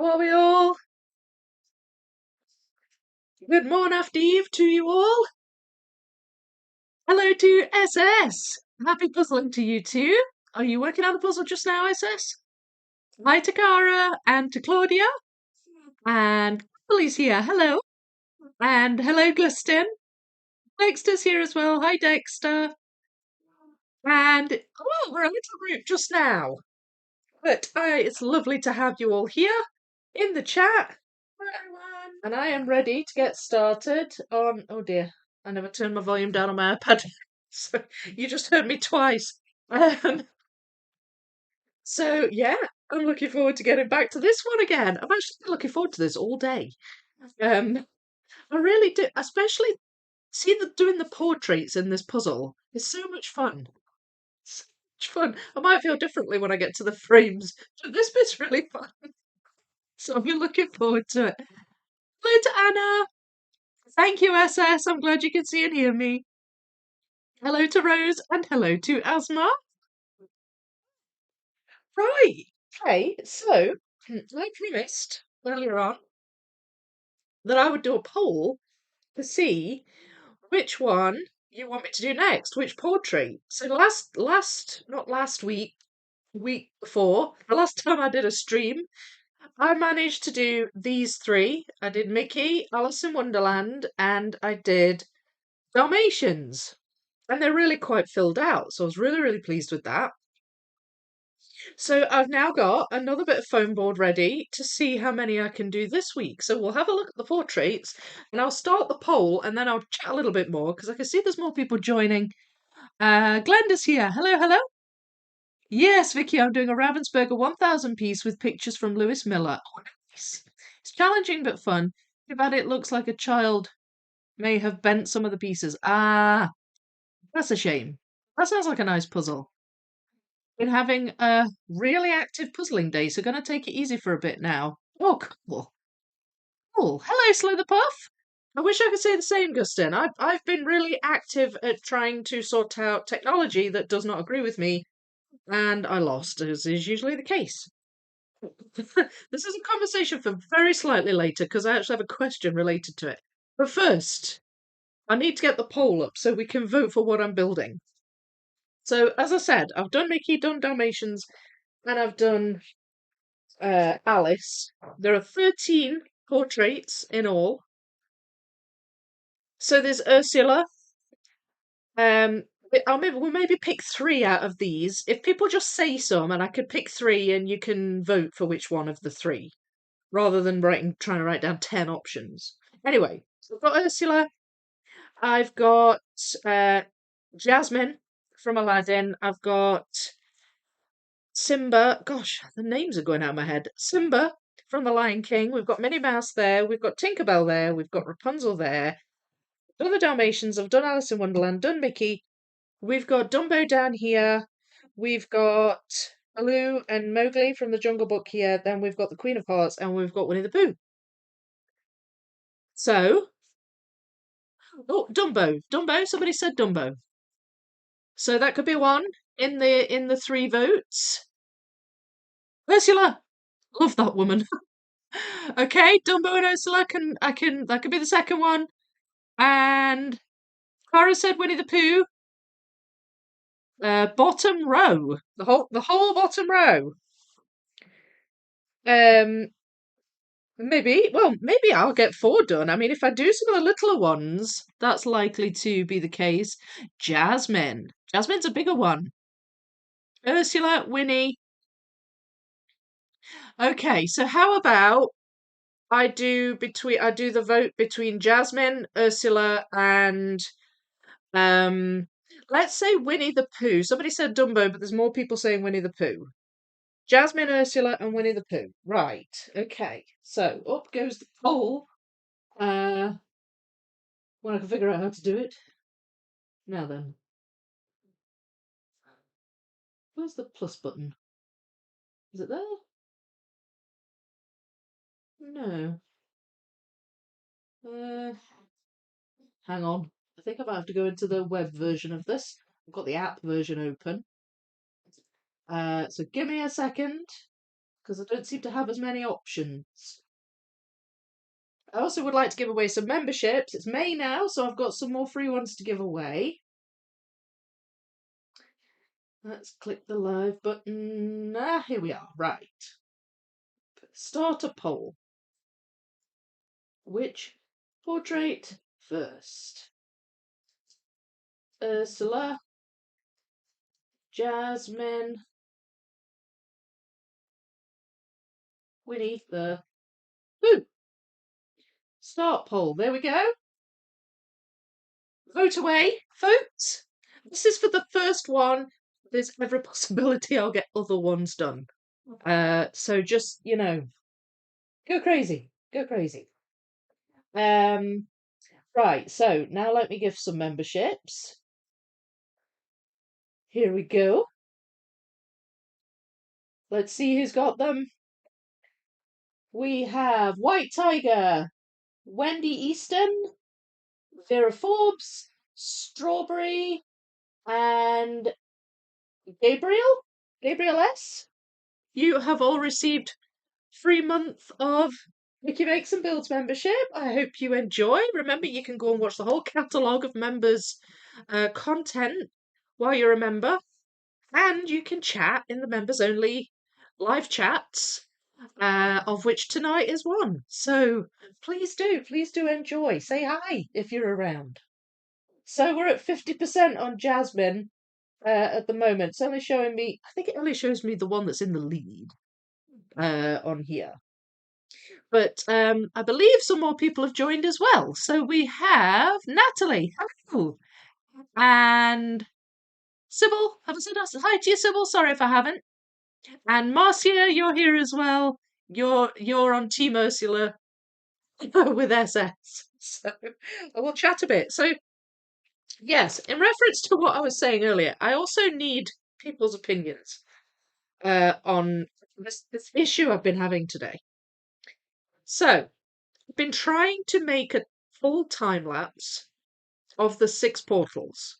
How are we all? Good morning after eve to you all. Hello to SS. Happy puzzling to you too. Are you working on the puzzle just now, SS? Hi to Cara and to Claudia. And Lily's here. Hello. And hello, Gustin. Dexter's here as well. Hi, Dexter. And oh, we're a little group just now. But it's lovely to have you all here in the chat. And I am ready to get started on. Oh dear, I never turned my volume down on my iPad. So you just heard me twice. So yeah, I'm looking forward to getting back to this one again. I'm actually been looking forward to this all day. I really do, especially doing the portraits in this puzzle is so much fun. So much fun. I might feel differently when I get to the frames, but this bit's really fun. So I'm looking forward to it. Hello to Anna. Thank you, SS. I'm glad you can see and hear me. Hello to Rose and hello to Asma. Right. Okay, so I promised earlier on that I would do a poll to see which one you want me to do next, which portrait. So not last week, week before, the last time I did a stream, I managed to do these three. I did Mickey, Alice in Wonderland, and I did Dalmatians. And they're really quite filled out, so I was really, really pleased with that. So I've now got another bit of foam board ready to see how many I can do this week. So we'll have a look at the portraits and I'll start the poll and then I'll chat a little bit more because I can see there's more people joining. Glenda's here. Hello, hello. Yes, Vicky, I'm doing a Ravensburger 1000 piece with pictures from Lewis Miller. Oh, nice. It's challenging but fun. Too bad it looks like a child may have bent some of the pieces. Ah, that's a shame. That sounds like a nice puzzle. Been having a really active puzzling day, so gonna take it easy for a bit now. Oh, cool. Cool. Hello, Slitherpuff. I wish I could say the same, Gustin. I've been really active at trying to sort out technology that does not agree with me, and I lost, as is usually the case. This is a conversation for very slightly later, because I actually have a question related to it. But first, I need to get the poll up so we can vote for what I'm building. So, as I said, I've done Mickey, done Dalmatians, and I've done Alice. There are 13 portraits in all. So there's Ursula. We'll maybe pick three out of these. If people just say some, and I could pick three, and you can vote for which one of the three, rather than trying to write down 10 options. Anyway, so I've got Ursula. I've got Jasmine from Aladdin. I've got Simba. Gosh, the names are going out of my head. Simba from The Lion King. We've got Minnie Mouse there. We've got Tinkerbell there. We've got Rapunzel there. Done the Dalmatians. I've done Alice in Wonderland. Done Mickey. We've got Dumbo down here. We've got Baloo and Mowgli from the Jungle Book here. Then we've got the Queen of Hearts, and we've got Winnie the Pooh. So, oh, Dumbo. Dumbo. Somebody said Dumbo. So that could be one in the three votes. Ursula. Love that woman. Okay, Dumbo and Ursula that could be the second one. And Clara said Winnie the Pooh. Bottom row. The whole bottom row. Maybe I'll get four done. I mean, if I do some of the littler ones, that's likely to be the case. Jasmine. Jasmine's a bigger one. Ursula, Winnie. Okay, so how about I do the vote between Jasmine, Ursula, and let's say Winnie the Pooh. Somebody said Dumbo, but there's more people saying Winnie the Pooh. Jasmine, Ursula, and Winnie the Pooh. Right. Okay. So up goes the poll. When I can figure out how to do it. Now then, where's the plus button? Is it there? No. Hang on. I think I might have to go into the web version of this. I've got the app version open. So give me a second. because I don't seem to have as many options. I also would like to give away some memberships. It's May now, so I've got some more free ones to give away. Let's click the live button. Here we are. Right. Start a poll. Which portrait first? Ursula, Jasmine, Winnie the Pooh. Start poll. There we go. Vote away, vote. This is for the first one. There's every possibility I'll get other ones done. So just, go crazy. Go crazy. Right, so now let me give some memberships. Here we go. Let's see who's got them. We have White Tiger, Wendy Easton, Vera Forbes, Strawberry, and Gabriel S. You have all received 3 months of Mickey Makes and Builds membership. I hope you enjoy. Remember, you can go and watch the whole catalogue of members' content while you're a member, and you can chat in the members only live chats, of which tonight is one. So please do enjoy. Say hi if you're around. So we're at 50% on Jasmine at the moment. It's only showing me, I think it only shows me the one that's in the lead on here. But I believe some more people have joined as well. So we have Natalie, hello, and Sybil. Have I said hi to you, Sybil? Sorry if I haven't. And Marcia, you're here as well. You're on Team Ursula with SS. So we'll chat a bit. So yes, in reference to what I was saying earlier, I also need people's opinions on this issue I've been having today. So I've been trying to make a full time lapse of the 6 portals.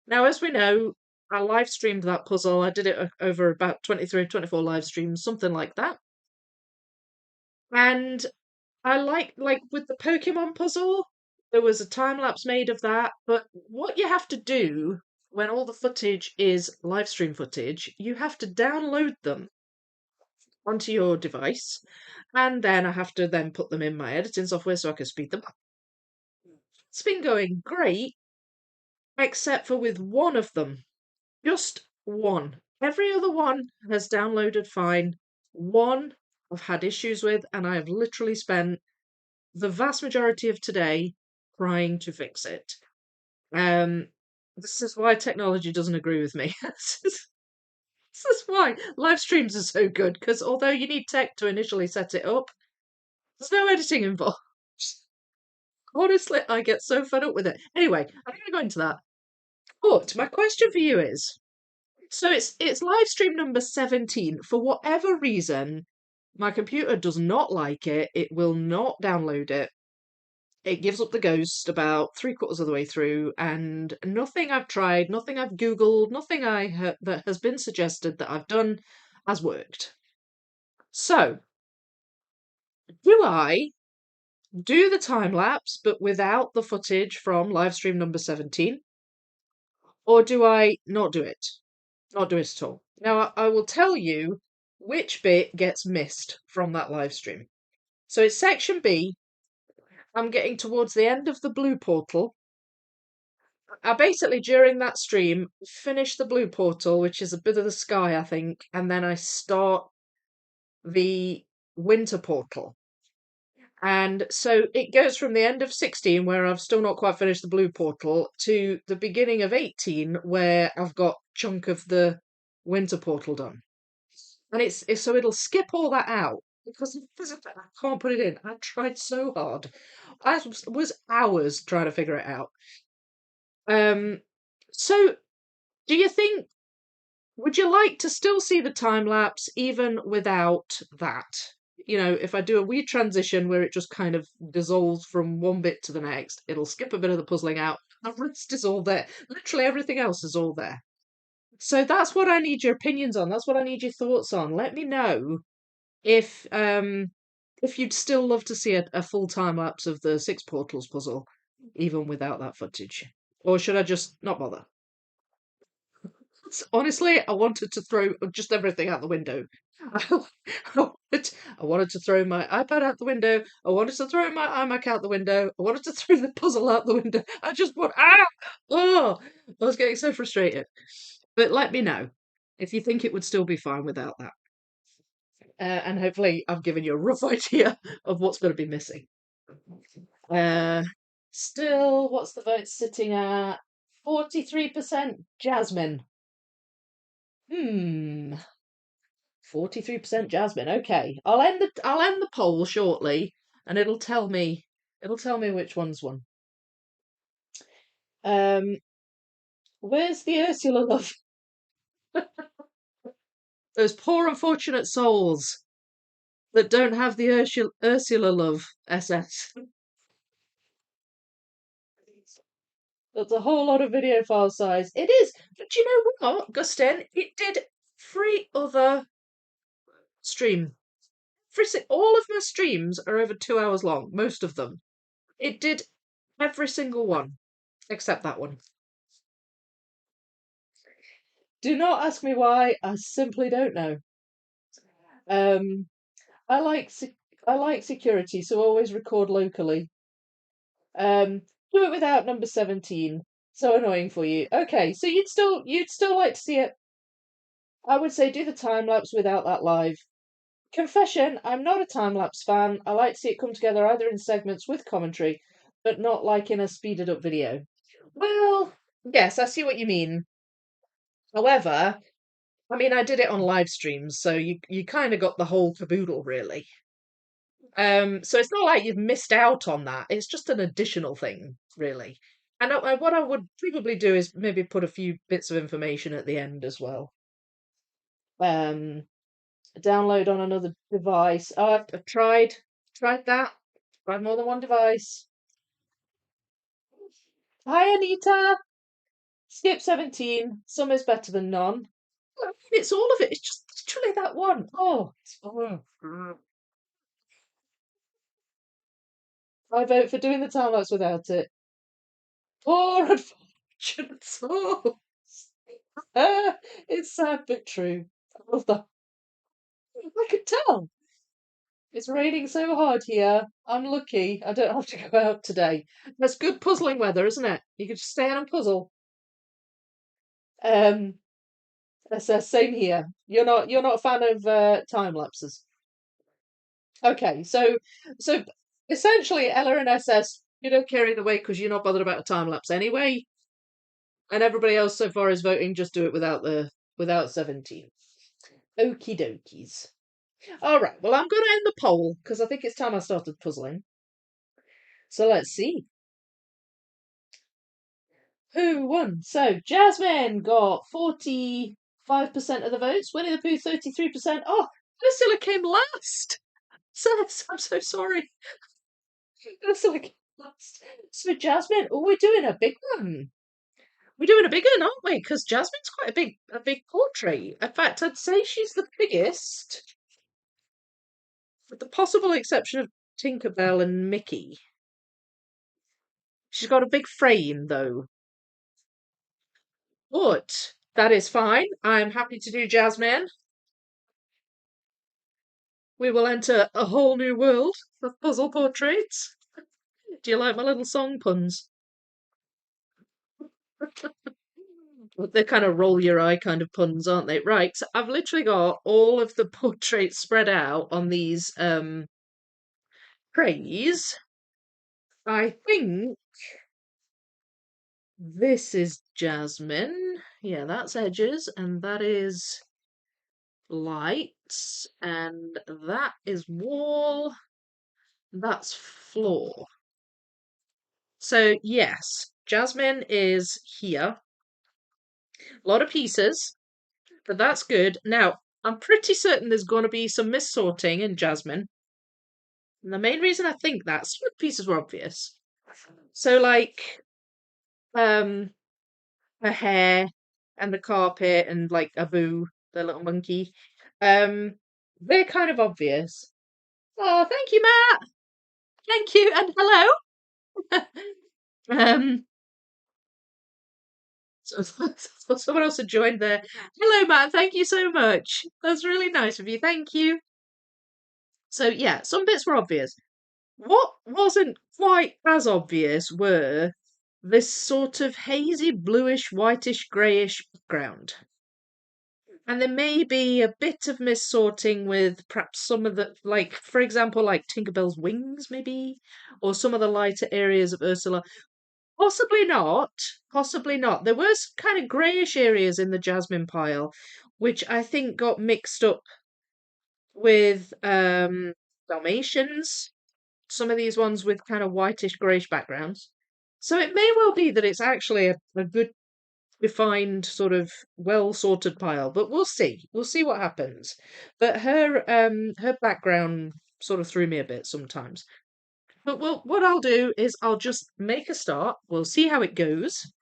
Now, as we know, I live streamed that puzzle. I did it over about 23, 24 live streams, something like that. And I like with the Pokemon puzzle, there was a time lapse made of that. But what you have to do when all the footage is live stream footage, you have to download them onto your device, and then I have to then put them in my editing software so I can speed them up. It's been going great, except for with one of them. Just one. Every other one has downloaded fine. One I've had issues with, and I have literally spent the vast majority of today trying to fix it. This is why technology doesn't agree with me. This is why live streams are so good, because although you need tech to initially set it up, there's no editing involved. Honestly, I get so fed up with it. Anyway, I'm going to go into that. But my question for you is, so it's live stream number 17. For whatever reason, my computer does not like it. It will not download it. It gives up the ghost about 3/4 of the way through, and nothing I've tried, nothing I've Googled, nothing that has been suggested that I've done has worked. So, do I do the time lapse but without the footage from live stream number 17? Or do I not do it? Not do it at all. Now, I will tell you which bit gets missed from that live stream. So it's section B. I'm getting towards the end of the blue portal. I basically, during that stream, finish the blue portal, which is a bit of the sky, I think, and then I start the winter portal. And so it goes from the end of 16, where I've still not quite finished the blue portal, to the beginning of 18, where I've got a chunk of the winter portal done. And it's so it'll skip all that out because I can't put it in. I tried so hard. I was hours trying to figure it out. So do you think, would you like to still see the time lapse even without that? If I do a wee transition where it just kind of dissolves from one bit to the next, it'll skip a bit of the puzzling out. The rest is all there. Literally everything else is all there. So that's what I need your opinions on. That's what I need your thoughts on. Let me know if you'd still love to see a full time lapse of the Six Portals puzzle, even without that footage, or should I just not bother? Honestly, I wanted to throw just everything out the window. I wanted to throw my iPad out the window. I wanted to throw my iMac out the window. I wanted to throw the puzzle out the window. I just want oh, I was getting so frustrated. But let me know if you think it would still be fine without that. And hopefully, I've given you a rough idea of what's going to be missing. Uh, Still, what's the vote sitting at? 43% Jasmine. Hmm. 43% Jasmine. Okay. I'll end the poll shortly and it'll tell me which one's won. Um where's the Ursula love? Those poor unfortunate souls that don't have the Ursula love SS. That's a whole lot of video file size. It is. But you know what, Gustin? It did 3 other stream. All of my streams are over 2 hours long, most of them. It did every single one, except that one. Do not ask me why. I simply don't know. Um, I like I like security, so always record locally. Do it without number 17. So annoying for you. Okay, so you'd still like to see it. I would say do the time lapse without that live. Confession, I'm not a time lapse fan. I like to see it come together either in segments with commentary, but not like in a speeded up video. Well, yes, I see what you mean. However, I mean, I did it on live streams, so you kind of got the whole caboodle, really. So it's not like you've missed out on that. It's just an additional thing, really. And what I would probably do is maybe put a few bits of information at the end as well. Um, Download on another device. Oh, I've tried that. Tried more than one device. Hi, Anita. Skip 17. Some is better than none. I mean, it's all of it. It's just literally that one. I vote for doing the time lapse without it. Poor unfortunate souls. It's sad but true. I love that. I could tell. It's raining so hard here. I'm lucky. I don't have to go out today. That's good puzzling weather, isn't it? You can just stay in and puzzle. Um, same here. You're not a fan of time lapses. Okay, so essentially Ella and SS, you don't care either way because you're not bothered about a time lapse anyway. And everybody else so far is voting just do it without 17. Okie dokies. All right, well, I'm going to end the poll because I think it's time I started puzzling. So let's see. Who won? So Jasmine got 45% of the votes, Winnie the Pooh 33%. Oh, Ursula came last. I'm so sorry. Ursula came last. So Jasmine, oh, we're doing a big one. We're doing a big one, aren't we? Because Jasmine's quite a big portrait. In fact, I'd say she's the biggest, with the possible exception of Tinkerbell and Mickey. She's got a big frame, though. But that is fine. I'm happy to do Jasmine. We will enter a whole new world of puzzle portraits. Do you like my little song puns? They're kind of roll your eye kind of puns, aren't they? Right, so I've literally got all of the portraits spread out on these trays. I think this is Jasmine. Yeah, that's edges, and that is lights, and that is wall, that's floor. So, yes, Jasmine is here. A lot of pieces, but that's good. Now, I'm pretty certain there's going to be some missorting in Jasmine. And the main reason I think that, some of the pieces were obvious. So, like, her hair and the carpet and like Abu, the little monkey. Um, They're kind of obvious. Oh, thank you, Matt. Thank you, and hello. um, so someone else had joined there. Hello, Matt. Thank you so much. That's really nice of you. Thank you. So yeah, some bits were obvious. What wasn't quite as obvious were this sort of hazy bluish, whitish, greyish background. And there may be a bit of missorting with perhaps some of the, like, for example, like Tinkerbell's wings, maybe, or some of the lighter areas of Ursula. Possibly not. Possibly not. There were some kind of greyish areas in the Jasmine pile, which I think got mixed up with Dalmatians. Some of these ones with kind of whitish greyish backgrounds. So it may well be that it's actually a good defined sort of well sorted pile, but we'll see. We'll see what happens. But her background sort of threw me a bit sometimes. But what I'll do is I'll just make a start. We'll see how it goes.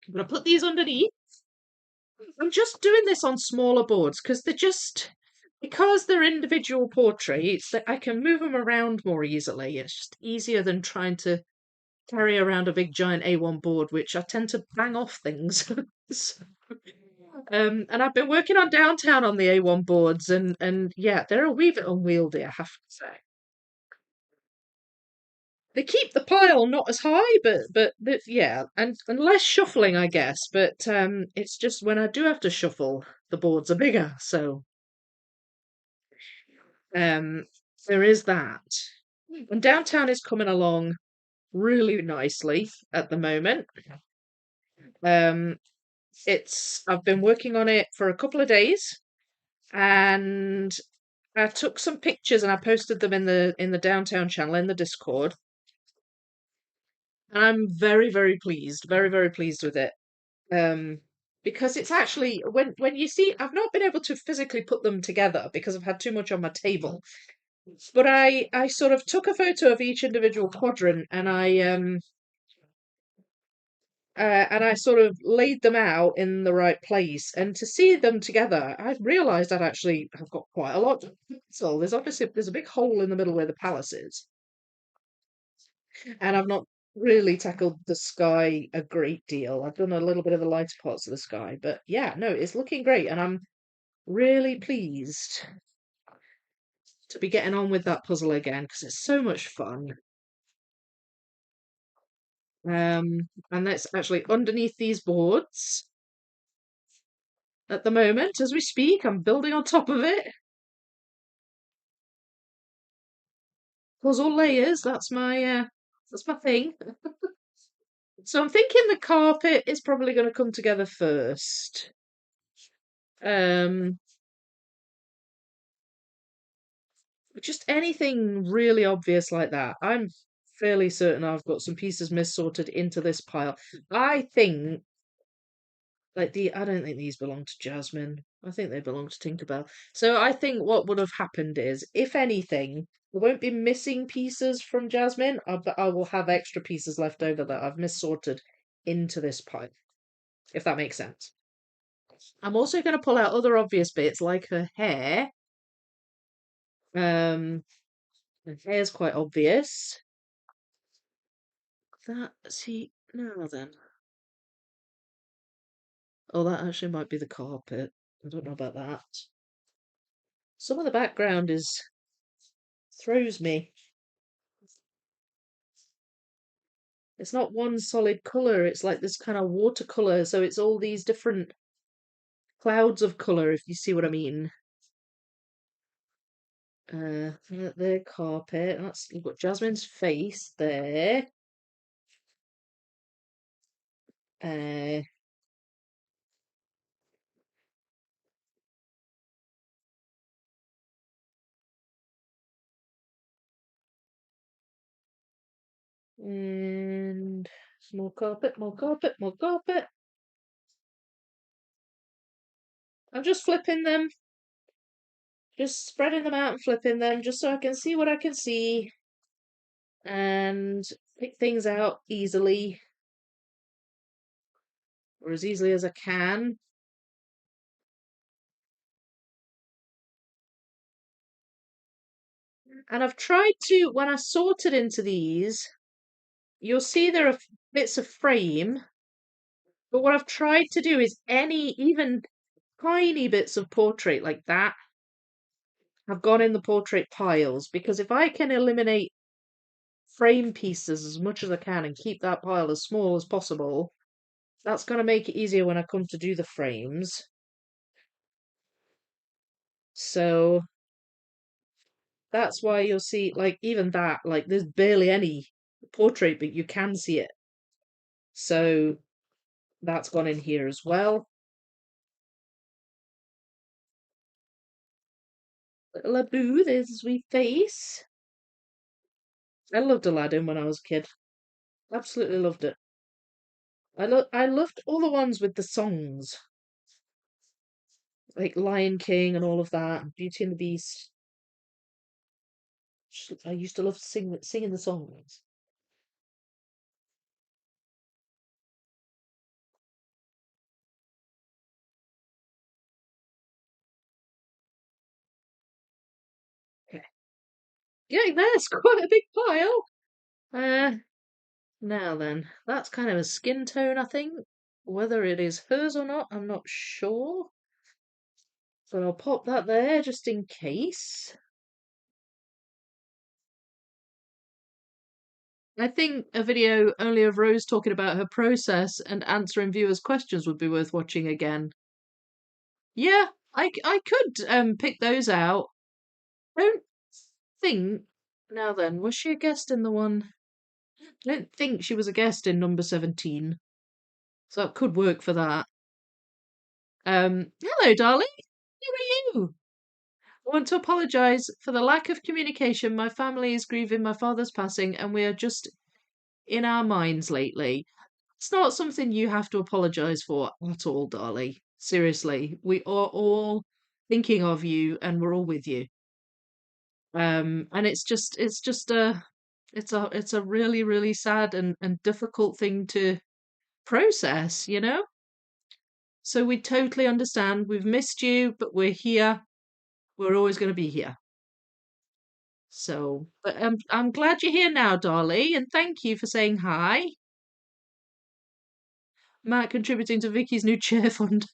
I'm gonna put these underneath. I'm just doing this on smaller boards because they're individual portraits that I can move them around more easily. It's just easier than trying to carry around a big giant A1 board, which I tend to bang off things. So, and I've been working on downtown on the A1 boards, and yeah, they're a wee bit unwieldy, I have to say. They keep the pile not as high, but yeah, and less shuffling, I guess. But it's just when I do have to shuffle, the boards are bigger. So um, there is that. And downtown is coming along really nicely at the moment. Um, I've been working on it for a couple of days, and I took some pictures and I posted them in the downtown channel in the Discord. And I'm very, very pleased with it. Um, because it's actually when you see, I've not been able to physically put them together because I've had too much on my table. But I sort of took a photo of each individual quadrant and I sort of laid them out in the right place. And to see them together, I realised I'd actually have got quite a lot. So there's a big hole in the middle where the palace is, and I've not really tackled the sky a great deal. I've done a little bit of the lighter parts of the sky, but yeah, no, it's looking great, and I'm really pleased to be getting on with that puzzle again because it's so much fun. And that's actually underneath these boards at the moment as we speak. I'm building on top of it. Puzzle layers. That's my thing. So I'm thinking the carpet is probably going to come together first. Um, just anything really obvious like that. I'm fairly certain I've got some pieces missorted into this pile. I think I don't think these belong to Jasmine. I think they belong to Tinkerbell. So I think what would have happened is, if anything, there won't be missing pieces from Jasmine, but I will have extra pieces left over that I've missorted into this pile, if that makes sense. I'm also going to pull out other obvious bits like her hair. Her hair's quite obvious. See, now then. Oh, that actually might be the carpet. I don't know about that. Some of the background is throws me. It's not one solid colour, it's like this kind of watercolour, so it's all these different clouds of colour, if you see what I mean. Their carpet. You've got Jasmine's face there. Uh, and more carpet, more carpet, more carpet. I'm just flipping them, just spreading them out and flipping them, just so I can see what I can see and pick things out easily, or as easily as I can. And I've tried to, when I sort it into these, you'll see there are bits of frame, but what I've tried to do is any, even tiny bits of portrait like that have gone in the portrait piles, because if I can eliminate frame pieces as much as I can and keep that pile as small as possible, that's going to make it easier when I come to do the frames. So that's why you'll see, like, even that, like, there's barely any portrait, but you can see it. So that's gone in here as well. Little Abu, there's his wee face. I loved Aladdin when I was a kid. Absolutely loved it. I loved all the ones with the songs, like Lion King and all of that, and Beauty and the Beast. I used to love singing the songs. Okay. Getting there, it's quite a big pile. Uh, Now then, that's kind of a skin tone, I think. Whether it is hers or not, I'm not sure. So I'll pop that there just in case. I think a video only of Rose talking about her process and answering viewers' questions would be worth watching again. Yeah, I could pick those out. I don't think. Now then, was she a guest in the one? I don't think she was a guest in number 17. So it could work for that. Hello, darling. How are you? I want to apologise for the lack of communication. My family is grieving my father's passing, and we are just in our minds lately. It's not something you have to apologise for at all, darling. Seriously, we are all thinking of you, and we're all with you. And it's a really, really sad and difficult thing to process, you know? So we totally understand. We've missed you, but we're here. We're always going to be here. So, but I'm glad you're here now, Dolly, and thank you for saying hi. Matt contributing to Vicky's new chair fund.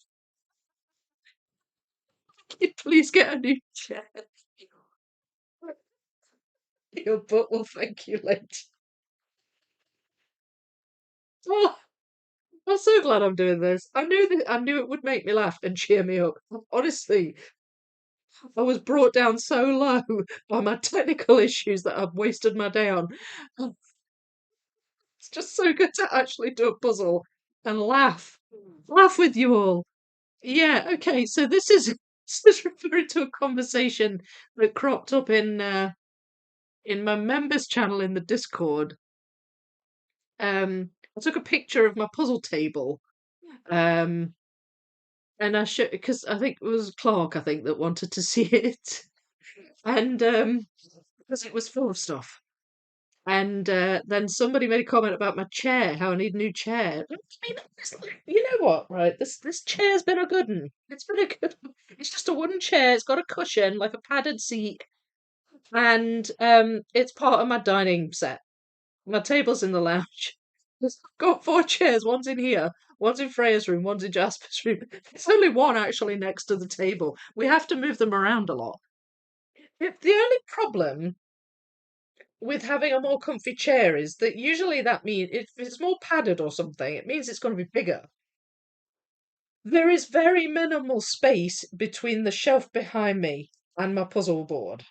Can you please get a new chair? Your butt will thank you later. Oh, I'm so glad I'm doing this. I knew it would make me laugh and cheer me up. Honestly, I was brought down so low by my technical issues that I've wasted my day on. It's just so good to actually do a puzzle and laugh. Laugh with you all. Yeah, okay, so this is this is referring to a conversation that cropped up in my members channel in the Discord. I took a picture of my puzzle table. Um and I showed, because I think it was Clark, I think, that wanted to see it. And because it was full of stuff. And then somebody made a comment about my chair, how I need a new chair. I mean, you know what, right? This chair's been a good one. It's been a good one. It's just a wooden chair. It's got a cushion, like a padded seat, and it's part of my dining set. My table's in the lounge. I've got four chairs. One's in here, one's in Freya's room, one's in Jasper's room. There's only one actually next to the table. We have to move them around a lot. The only problem with having a more comfy chair is that usually that means if it's more padded or something, it means it's going to be bigger. There is very minimal space between the shelf behind me and my puzzle board.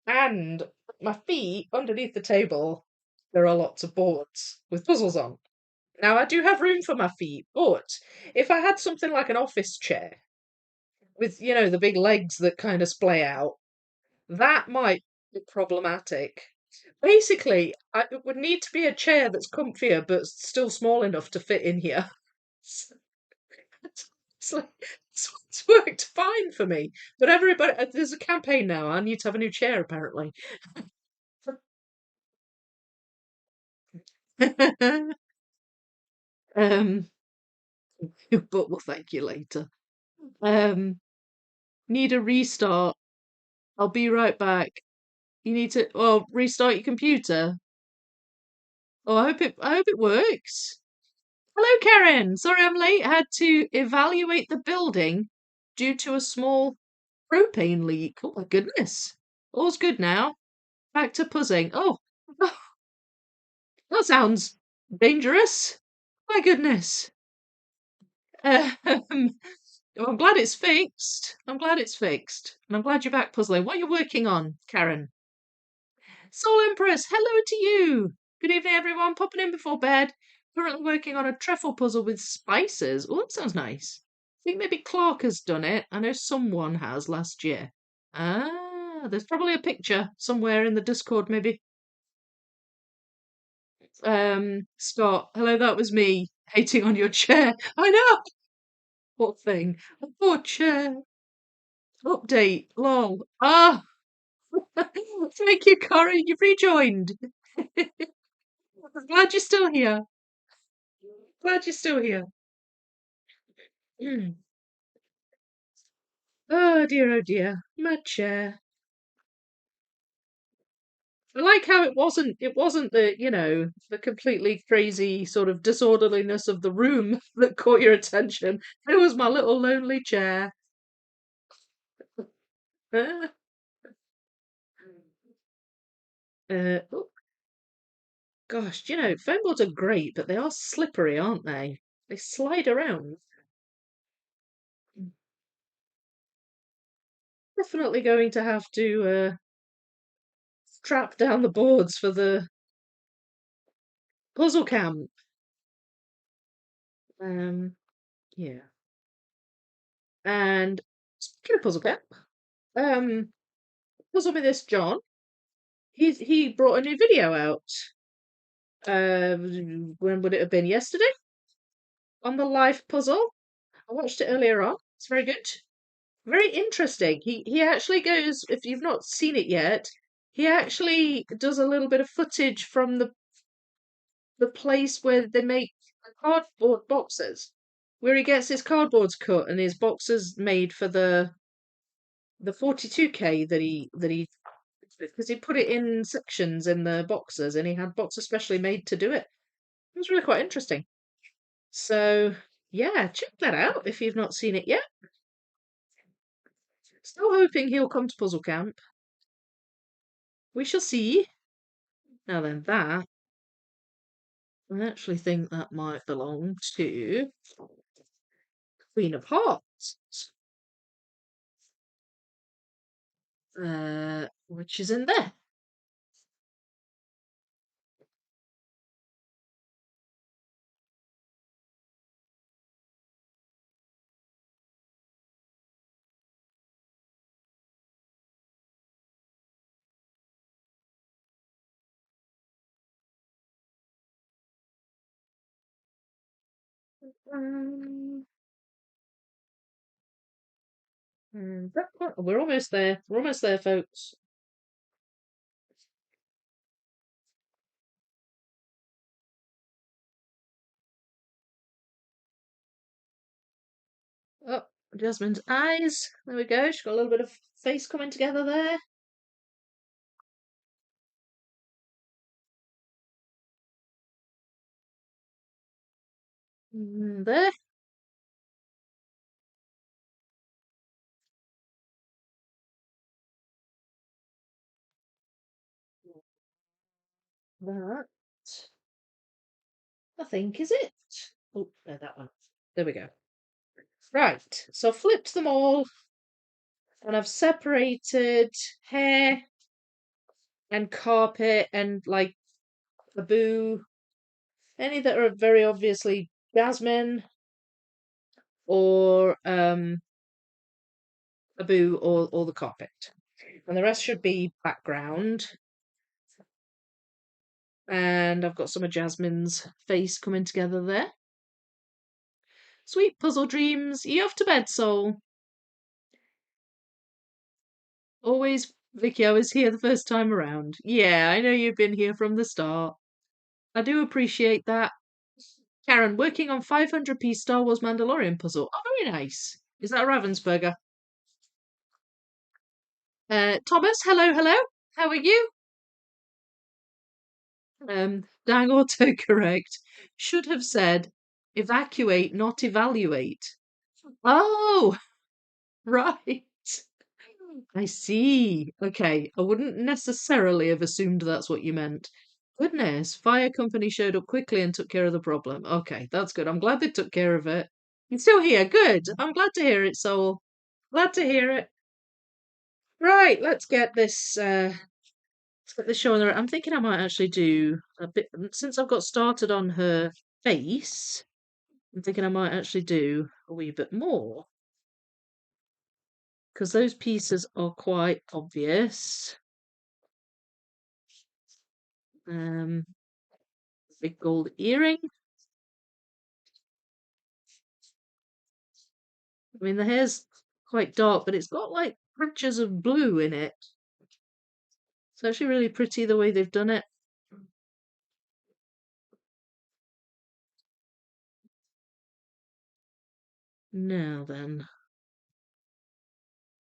And my feet underneath the table, there are lots of boards with puzzles on. Now, I do have room for my feet, but if I had something like an office chair with, the big legs that kind of splay out, that might be problematic. Basically, it would need to be a chair that's comfier but still small enough to fit in here. It's like, it's worked fine for me. But everybody, there's a campaign now. I need to have a new chair, apparently. um, but we'll thank you later. Um, Need a restart. I'll be right back. You need to, well, restart your computer. Oh, I hope it works. Hello, Karen. Sorry I'm late. I had to evaluate the building due to a small propane leak. Oh my goodness. All's good now. Back to puzzing. Oh, that sounds dangerous. My goodness. Um, well, I'm glad it's fixed. I'm glad it's fixed. And I'm glad you're back puzzling. What are you working on, Karen? Soul Empress, hello to you. Good evening, everyone. Popping in before bed. Currently working on a truffle puzzle with spices. Oh, that sounds nice. I think maybe Clark has done it. I know someone has last year. Ah, there's probably a picture somewhere in the Discord, maybe. Scott, hello, that was me hating on your chair. I know. What thing? A poor chair. Update. Lol. Ah, thank you, Corey. You've rejoined. I'm glad you're still here. Glad you're still here. Mm. Oh dear. My chair. I like how it wasn't the, the completely crazy sort of disorderliness of the room that caught your attention. It was my little lonely chair. Oh, gosh, foam boards are great, but they are slippery, aren't they? They slide around. Definitely going to have to strap down the boards for the puzzle camp. Yeah. And speaking of puzzle camp, um, puzzle with this John. He brought a new video out. When would it have been? Yesterday on the live puzzle. I watched it earlier on. It's very good, very interesting. He actually goes. If you've not seen it yet, he actually does a little bit of footage from the place where they make the cardboard boxes, where he gets his cardboards cut and his boxes made for the 42K that he because he put it in sections in the boxes and he had boxes specially made to do it. It was really quite interesting. So yeah, check that out if you've not seen it yet. Still hoping he'll come to Puzzle Camp. We shall see. Now then, that I actually think that might belong to Queen of Hearts, which is in there. Um, and we're almost there. We're almost there, folks. Oh, Jasmine's eyes. There we go. She's got a little bit of face coming together there. There. That. I think, is it? Oh, no, that one. There we go. Right. So I've flipped them all and I've separated hair and carpet and like a boo. Any that are very obviously Jasmine or a boo or the carpet. And the rest should be background. And I've got some of Jasmine's face coming together there. Sweet puzzle dreams. You off to bed, soul? Always, Vicky, I was here the first time around. Yeah, I know you've been here from the start. I do appreciate that. Karen, working on 500p Star Wars Mandalorian puzzle. Oh, very nice. Is that a Ravensburger? Thomas, hello, hello. How are you? Dang autocorrect. Should have said evacuate, not evaluate. Oh, right. I see. Okay, I wouldn't necessarily have assumed that's what you meant. Goodness, fire company showed up quickly and took care of the problem. Okay, that's good. I'm glad they took care of it. You're still here. Good. I'm glad to hear it, Soul. Glad to hear it. Right, let's get this show on the. I'm thinking I might actually do a bit since I've got started on her face. I'm thinking I might actually do a wee bit more because those pieces are quite obvious. Um, big gold earring. I mean, the hair's quite dark, but it's got like patches of blue in it. It's actually really pretty the way they've done it. Now then,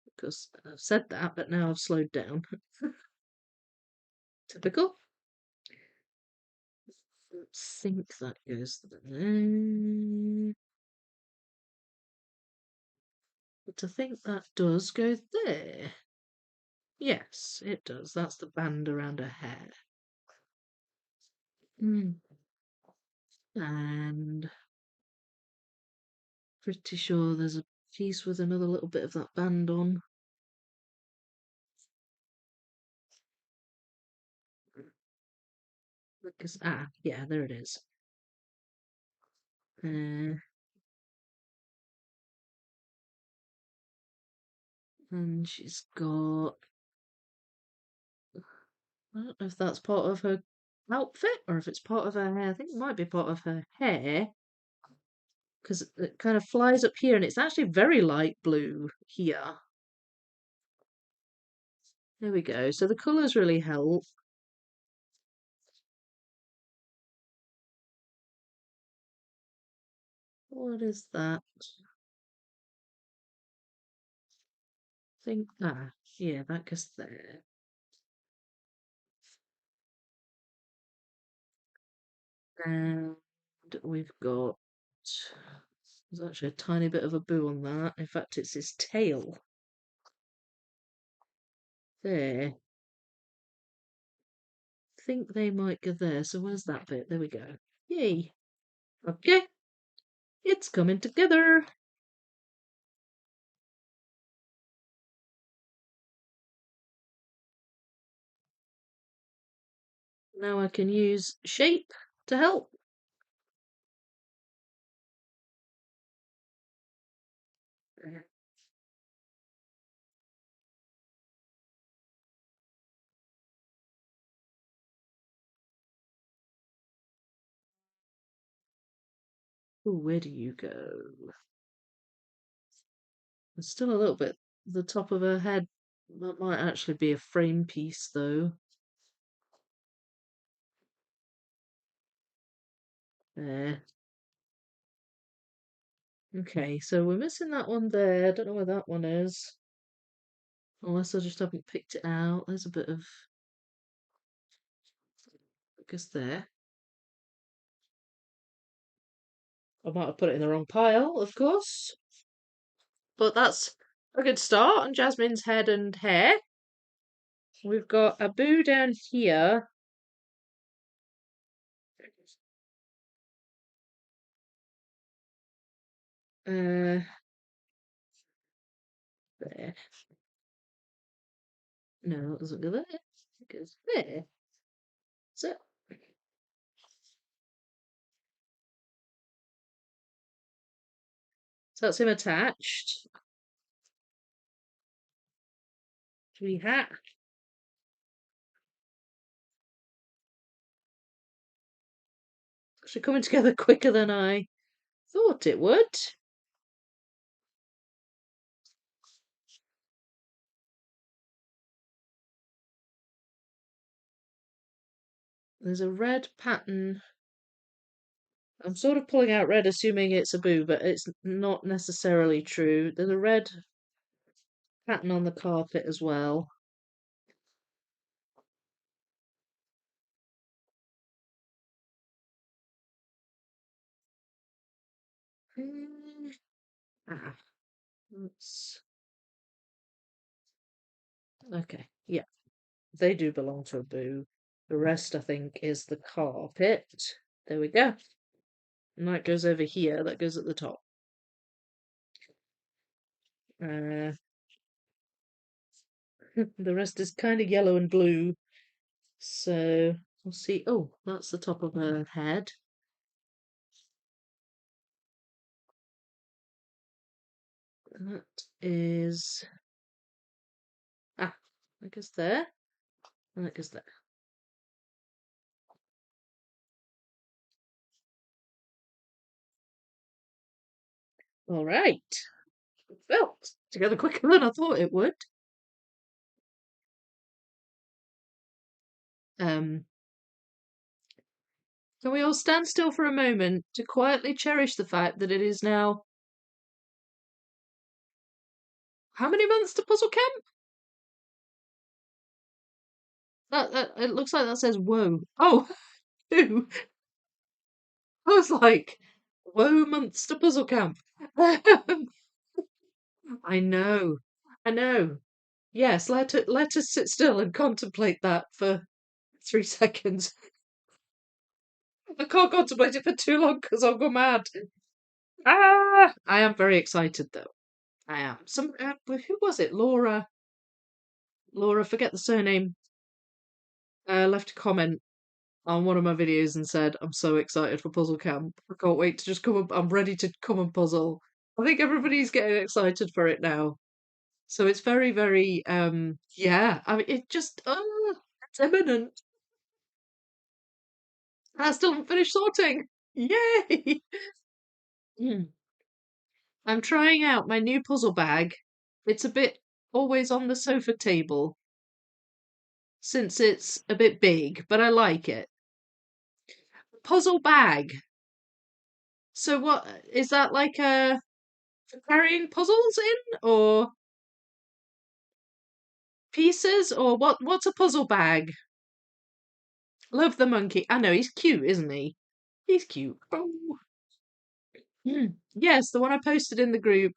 because I've said that, but now I've slowed down. Typical. Let's think that goes there. But I think that does go there. Yes, it does. That's the band around her hair. And pretty sure there's a piece with another little bit of that band on. Because, yeah, there it is. And she's got. I don't know if that's part of her outfit or if it's part of her hair. I think it might be part of her hair because it kind of flies up here and it's actually very light blue here. There we go. So the colours really help. What is that? Think yeah, that goes there. And we've got there's actually a tiny bit of a boo on that. In fact, it's his tail. There. Think they might go there. So where's that bit? There we go. Yay. Okay. It's coming together. Now I can use shape to help. Ooh, where do you go? There's still a little bit the top of her head. That might actually be a frame piece though. There. Okay, so we're missing that one there. I don't know where that one is. Unless I just haven't picked it out. There's a bit of focus there. I might have put it in the wrong pile, of course. But that's a good start on Jasmine's head and hair. We've got a boo down here. There. No, it doesn't go there. It goes there. So that's him attached. Tree hat. Actually coming together quicker than I thought it would. There's a red pattern. I'm sort of pulling out red, assuming it's a boo, but it's not necessarily true. There's a red pattern on the carpet as well. Mm, Ah, that's okay. Yeah, they do belong to a boo. The rest, I think, is the carpet. There we go. And that goes over here. That goes at the top. Uh, the rest is kind of yellow and blue. So we'll see. Oh, that's the top of her head. That is that goes there. And that goes there. All right. Well, together quicker than I thought it would. Um, can we all stand still for a moment to quietly cherish the fact that it is now how many months to puzzle camp? That it looks like that says whoa. Oh, two. I was like, whoa months to puzzle camp. I know. I know. Yes, let us sit still and contemplate that for 3 seconds. I can't contemplate it for too long because I'll go mad. I am very excited though. I am. Who was it? Laura, forget the surname. Left a comment on one of my videos and said, "I'm so excited for puzzle camp. I can't wait to just come. I'm ready to come and puzzle." I think everybody's getting excited for it now. So it's very, very, yeah. I mean, it's imminent. I still haven't finished sorting. Yay! Mm. I'm trying out my new puzzle bag. It's a bit always on the sofa table since it's a bit big, but I like it. Puzzle bag. So what is that like for carrying puzzles in or pieces or what's a puzzle bag? Love the monkey. I know he's cute, isn't he? He's cute. Oh. Yes, the one I posted in the group.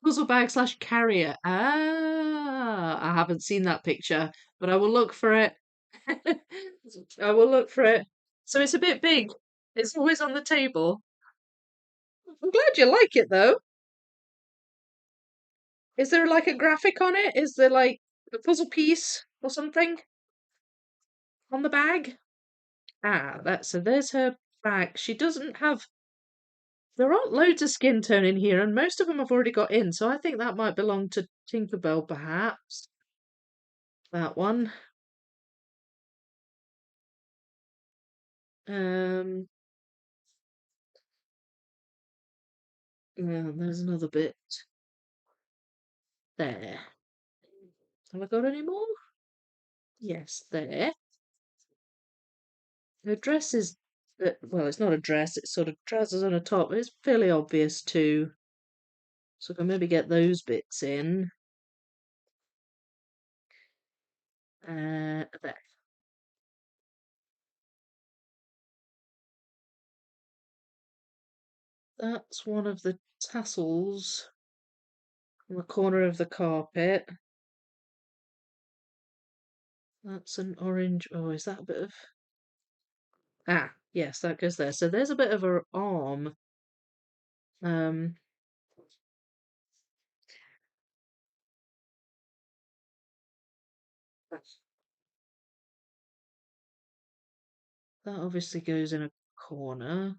Puzzle bag slash carrier. I haven't seen that picture, but I will look for it. I will look for it. So it's a bit big. It's always on the table. I'm glad you like it though. Is there like a graphic on it? Is there like a puzzle piece or something on the bag? So there's her bag. She doesn't have. There aren't loads of skin tone in here, and most of them I've already got in, so I think that might belong to Tinkerbell, perhaps. That one. Um, there's another bit there. Have I got any more? Yes, there. Her dress is, well, it's not a dress, it's sort of trousers on a top, but it's fairly obvious too. So I can maybe get those bits in. There. That's one of the tassels on the corner of the carpet. That's an orange. Oh, is that a bit of. Yes, that goes there. So there's a bit of her arm. Um, that obviously goes in a corner.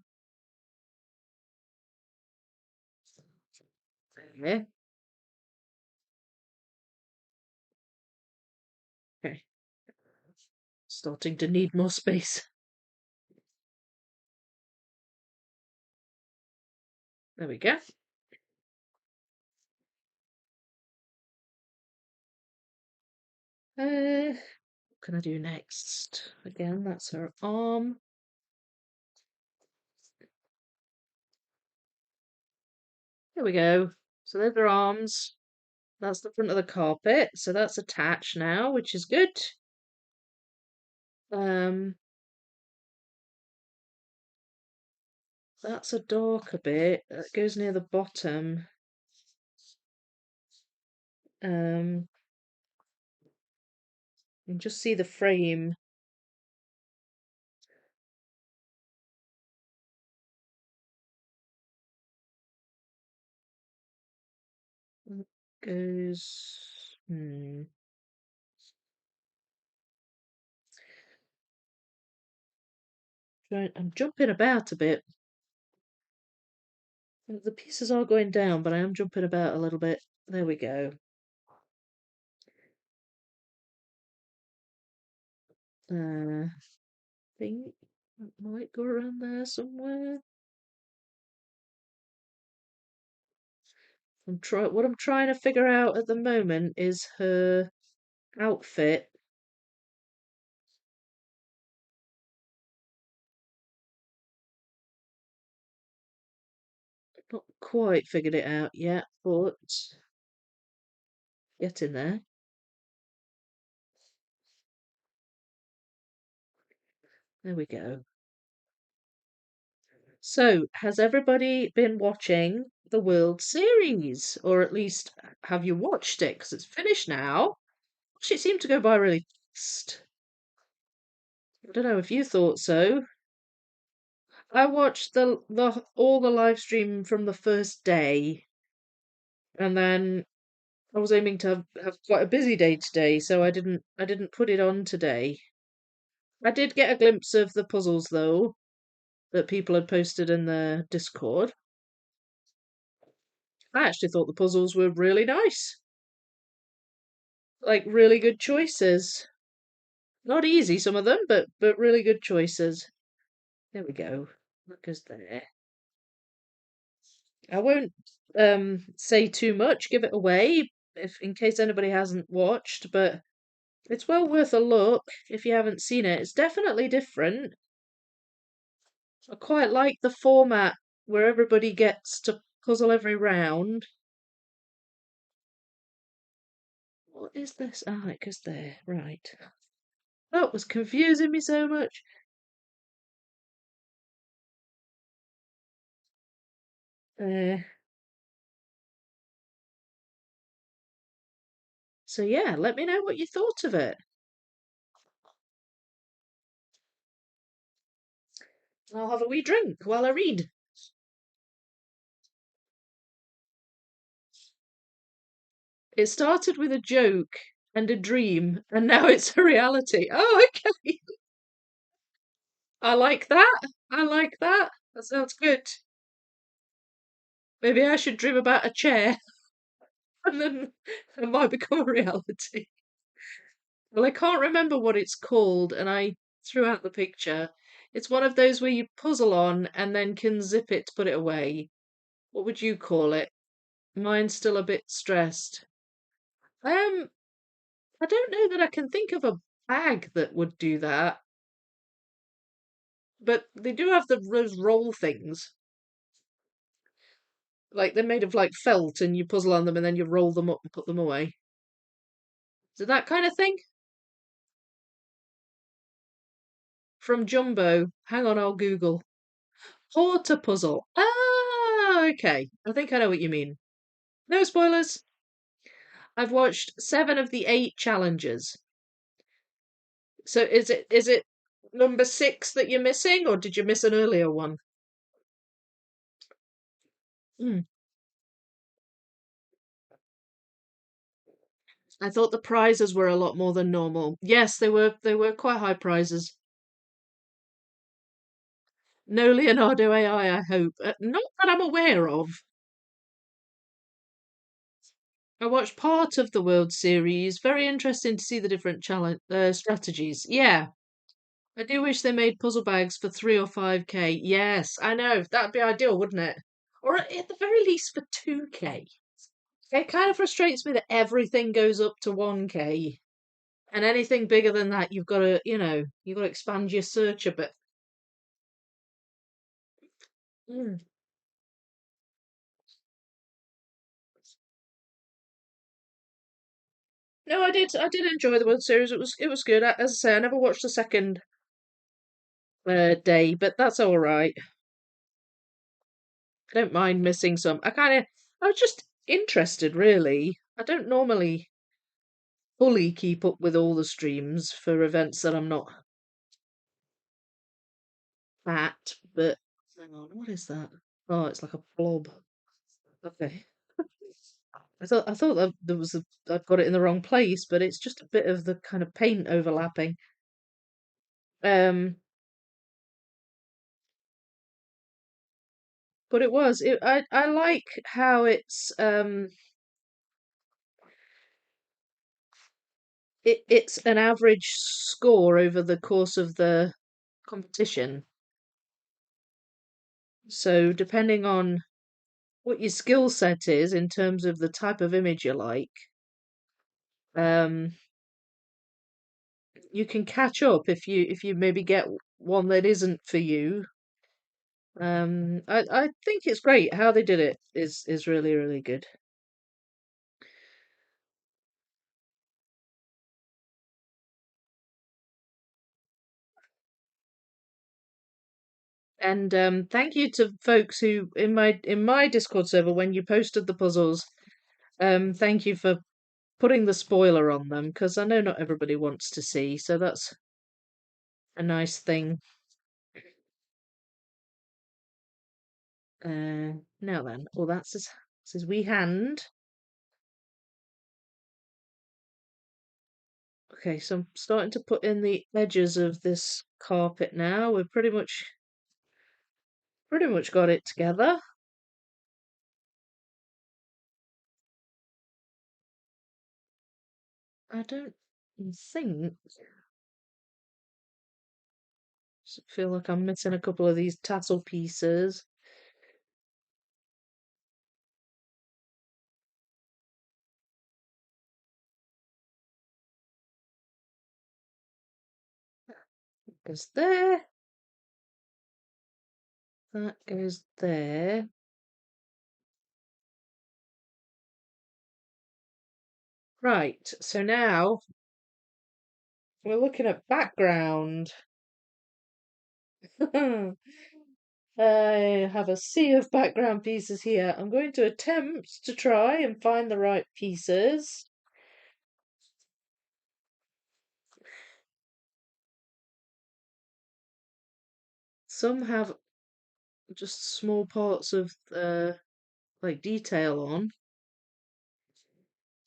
There. Okay. Starting to need more space. There we go. What can I do next? Again, that's her arm. There we go. So there's her arms. That's the front of the carpet. So that's attached now, which is good. Um, That's a darker bit. That goes near the bottom. You can just see the frame. It goes. I'm jumping about a bit. The pieces are going down, but I am jumping about a little bit. There we go. I think it might go around there somewhere. What I'm trying to figure out at the moment is her outfit. Not quite figured it out yet, but getting there. There we go. So, has everybody been watching the World Series? Or at least, have you watched it? Because it's finished now. Gosh, it seemed to go by really fast. I don't know if you thought so. I watched the all the live stream from the first day, and then I was aiming to have quite a busy day today, so I didn't put it on today. I did get a glimpse of the puzzles though that people had posted in the Discord. I actually thought the puzzles were really nice. Like really good choices. Not easy some of them, but really good choices. There we go. That goes there. I won't say too much, give it away if in case anybody hasn't watched, but it's well worth a look if you haven't seen it. It's definitely different. I quite like the format where everybody gets to puzzle every round. What is this? Ah, it goes there. Right. That was confusing me so much. Uh, so yeah, let me know what you thought of it. I'll have a wee drink while I read. It started with a joke and a dream, and now it's a reality. Oh, okay. I like that. I like that. That sounds good. Maybe I should dream about a chair and then it might become a reality. Well, I can't remember what it's called, and I threw out the picture. It's one of those where you puzzle on and then can zip it to put it away. What would you call it? Mine's still a bit stressed. Um, I don't know that I can think of a bag that would do that, but they do have those roll things. Like they're made of like felt, and you puzzle on them, and then you roll them up and put them away. Is it that kind of thing? From Jumbo. Hang on, I'll Google. Porter puzzle. Ah, okay. I think I know what you mean. No spoilers. I've watched 7 of the 8 challenges. So is it number 6 that you're missing, or did you miss an earlier one? Hmm. I thought the prizes were a lot more than normal. Yes, they were quite high prizes. No Leonardo AI, I hope. Not that I'm aware of. I watched part of the World Series. Very interesting to see the different challenge strategies. Yeah, I do wish they made puzzle bags for 3 or 5K. Yes, I know that'd be ideal, wouldn't it? Or at the very least for 2K. It kind of frustrates me that everything goes up to 1K, and anything bigger than that, you've got to expand your search a bit. Mm. No, I did enjoy the World Series. It was good. As I say, I never watched the second day, but that's all right. I don't mind missing some. I was just interested, really. I don't normally fully keep up with all the streams for events that I'm not at, but hang on, what is that? Oh, it's like a blob. Okay. I thought that there was I've got it in the wrong place, but it's just a bit of the kind of paint overlapping. Um, but I like how it's an average score over the course of the competition. So depending on what your skill set is in terms of the type of image you like, um, you can catch up if you maybe get one that isn't for you. I think it's great how they did it is really really good. And thank you to folks who in my Discord server when you posted the puzzles. Thank you for putting the spoiler on them because I know not everybody wants to see, so that's a nice thing. Now then, oh that's his wee hand. Okay, so I'm starting to put in the edges of this carpet now. We've pretty much got it together. I don't think feel like I'm missing a couple of these tassel pieces. Goes there. That goes there. Right, so now we're looking at background. I have a sea of background pieces here. I'm going to attempt to try and find the right pieces. Some have just small parts of like detail on.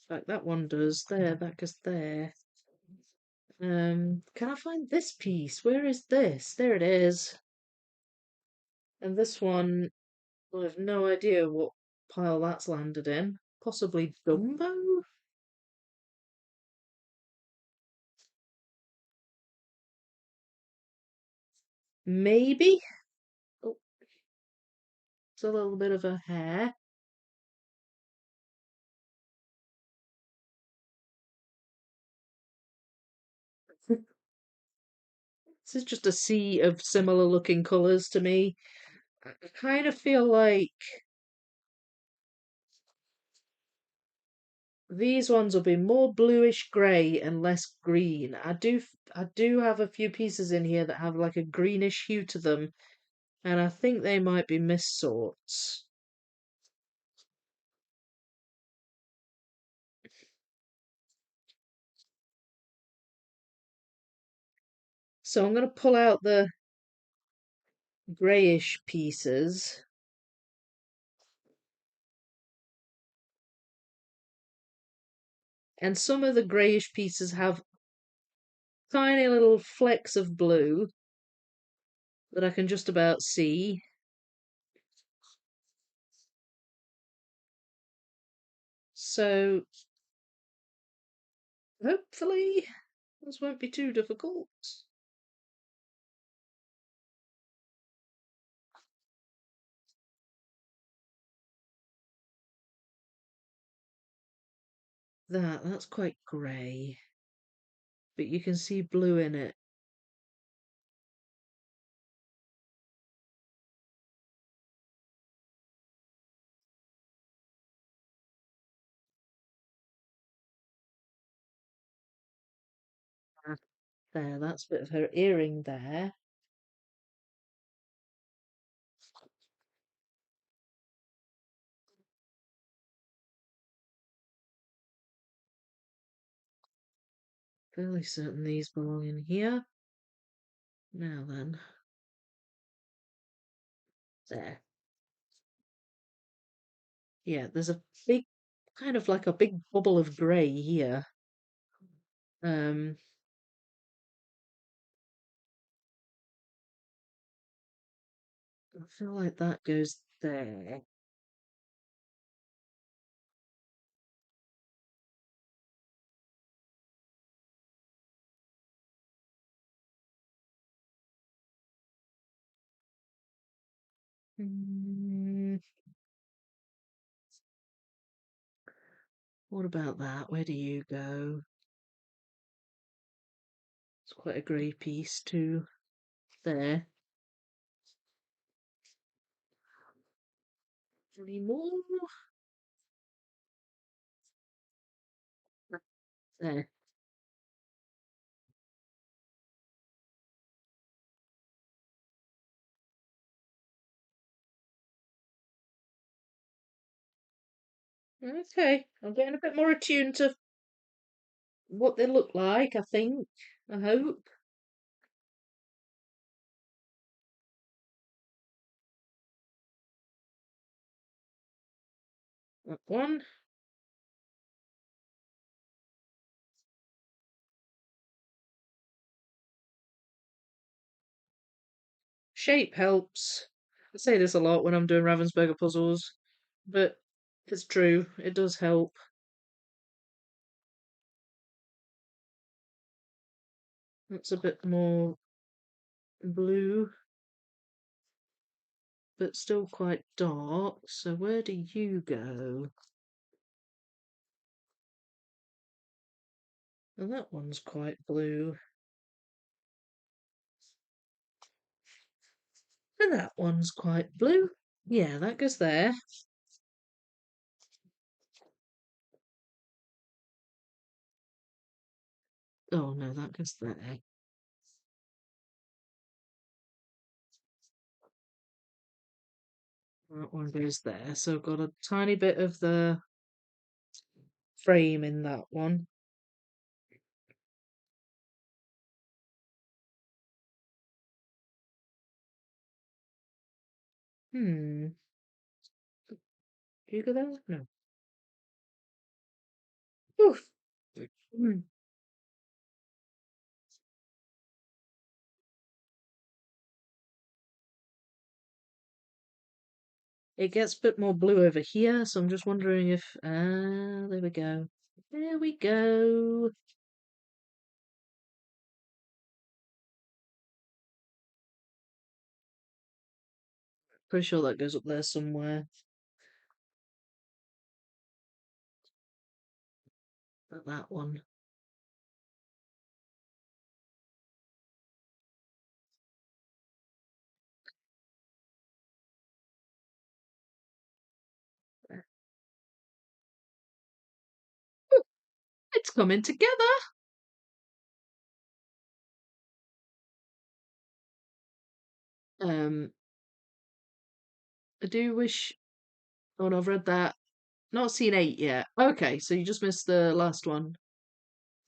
Like that one does. There, that goes there. Can I find this piece? Where is this? There it is. And this one, I have no idea what pile that's landed in. Possibly Dumbo? Maybe? Oh, it's a little bit of a hair. This is just a sea of similar looking colours to me. I kind of feel like these ones will be more bluish grey and less green. I do have a few pieces in here that have like a greenish hue to them, and I think they might be mist sorts. So I'm going to pull out the greyish pieces. And some of the greyish pieces have tiny little flecks of blue that I can just about see. So hopefully this won't be too difficult. That's quite grey, but you can see blue in it. There, that's a bit of her earring there. Fairly certain these belong in here. Now then. There. Yeah, there's a big, kind of like a big bubble of grey here. Um, I feel like that goes there. Hmm, what about that? Where do you go? It's quite a grey piece too. There. Any more? There. Okay, I'm getting a bit more attuned to what they look like, I think. I hope. That one. Shape helps. I say this a lot when I'm doing Ravensburger puzzles, but it's true. It does help. It's a bit more blue, but still quite dark. So where do you go? And that one's quite blue. And that one's quite blue. Yeah, that goes there. Oh no, that goes there. That one goes there. So I've got a tiny bit of the frame in that one. Hmm. Do you go there? No. Oof. Hmm. It gets a bit more blue over here, so I'm just wondering if... Ah, there we go. There we go. Pretty sure that goes up there somewhere. But that one. There. Ooh, it's coming together. Um, I do wish... Oh no, I've read that. Not seen 8 yet. Okay, so you just missed the last one.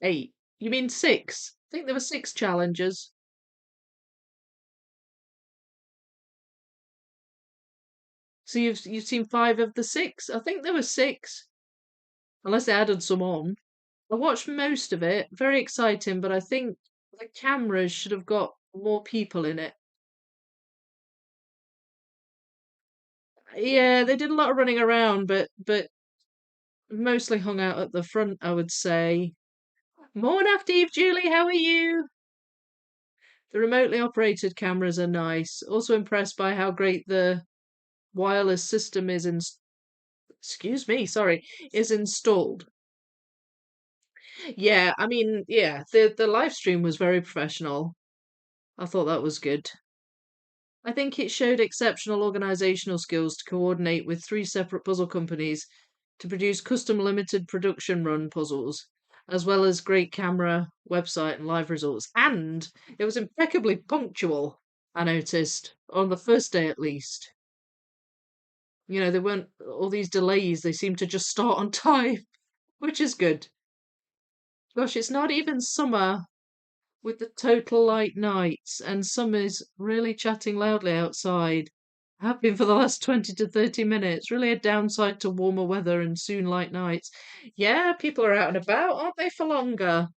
8. You mean 6? I think there were 6 challenges. So you've seen 5 of the 6? I think there were 6, unless they added some on. I watched most of it. Very exciting, but I think the cameras should have got more people in it. Yeah, they did a lot of running around, but mostly hung out at the front, I would say. Morning after Eve, Julie, how are you? The remotely operated cameras are nice. Also impressed by how great the wireless system is excuse me, sorry, is installed. Yeah, I mean, yeah, the live stream was very professional. I thought that was good. I think it showed exceptional organizational skills to coordinate with 3 separate puzzle companies to produce custom limited production run puzzles, as well as great camera, website, and live results. And it was impeccably punctual, I noticed, on the first day at least. You know, there weren't all these delays, they seemed to just start on time, which is good. Gosh, it's not even summer with the total light nights, and summer's really chatting loudly outside. Have been for the last 20 to 30 minutes. Really a downside to warmer weather and soon light nights. Yeah, people are out and about, aren't they, for longer?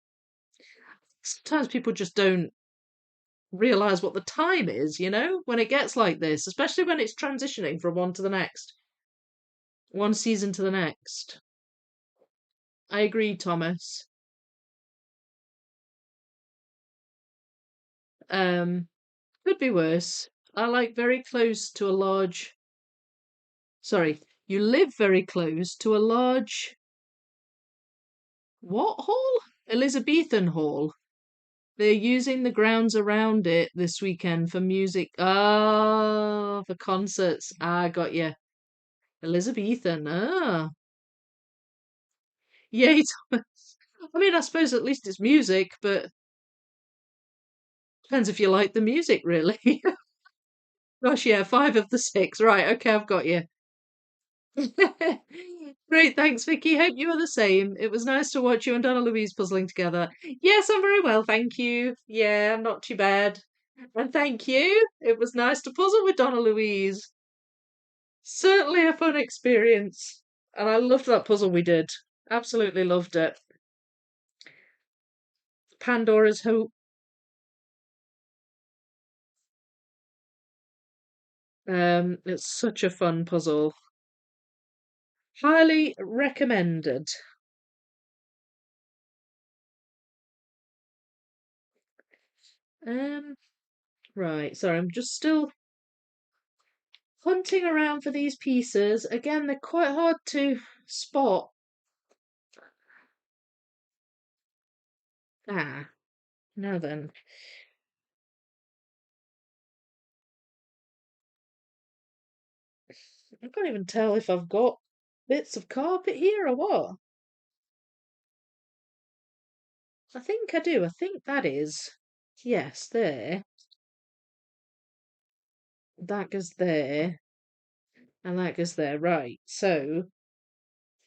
Sometimes people just don't realize what the time is, when it gets like this, especially when it's transitioning from one to the next, one season to the next. I agree, Thomas. Um, could be worse. I like very close to a large, sorry, you live very close to a large, what hall? Elizabethan hall. They're using the grounds around it this weekend for music. Ah, for concerts. Ah, got you. Elizabethan. Ah. Yay, Thomas. I mean, I suppose at least it's music, but depends if you like the music, really. Gosh, yeah, 5 of the 6. Right, okay, I've got you. Great, thanks, Vicky. Hope you are the same. It was nice to watch you and Donna Louise puzzling together. Yes, I'm very well, thank you. Yeah, I'm not too bad. And thank you. It was nice to puzzle with Donna Louise. Certainly a fun experience. And I loved that puzzle we did. Absolutely loved it. Pandora's Hope. It's such a fun puzzle. Highly recommended. Um, right, sorry, I'm just still hunting around for these pieces. Again, they're quite hard to spot. Ah, now then. I can't even tell if I've got bits of carpet here or what. I think I do. I think that is. Yes, there. That goes there. And that goes there. Right. So,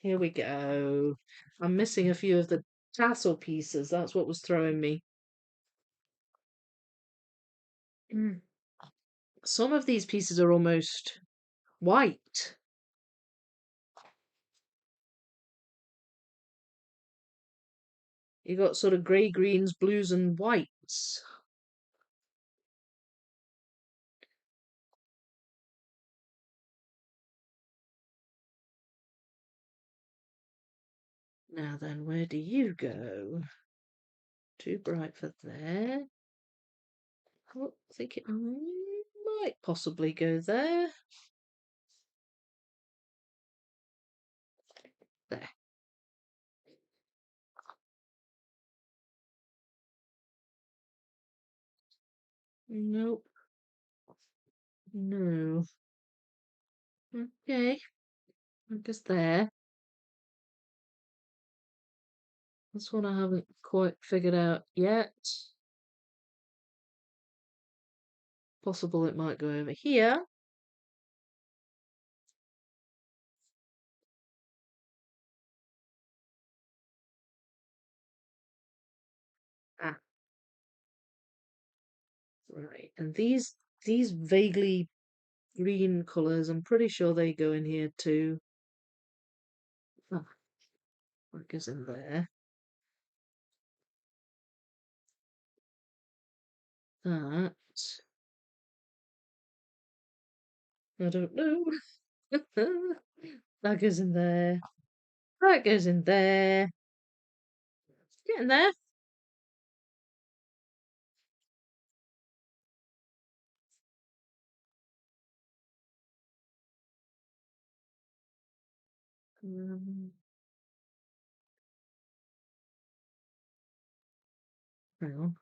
here we go. I'm missing a few of the tassel pieces. That's what was throwing me. Mm. Some of these pieces are almost white. You got sort of grey, greens, blues, and whites. Now then, where do you go? Too bright for there. I think it might possibly go there. There. Nope. No. Okay. I guess there. This one I haven't quite figured out yet. Possible it might go over here. Ah, right. And these vaguely green colours, I'm pretty sure they go in here too. Ah, what goes in there? That. I don't know. That goes in there. That goes in there. Get in there. Um, hang on.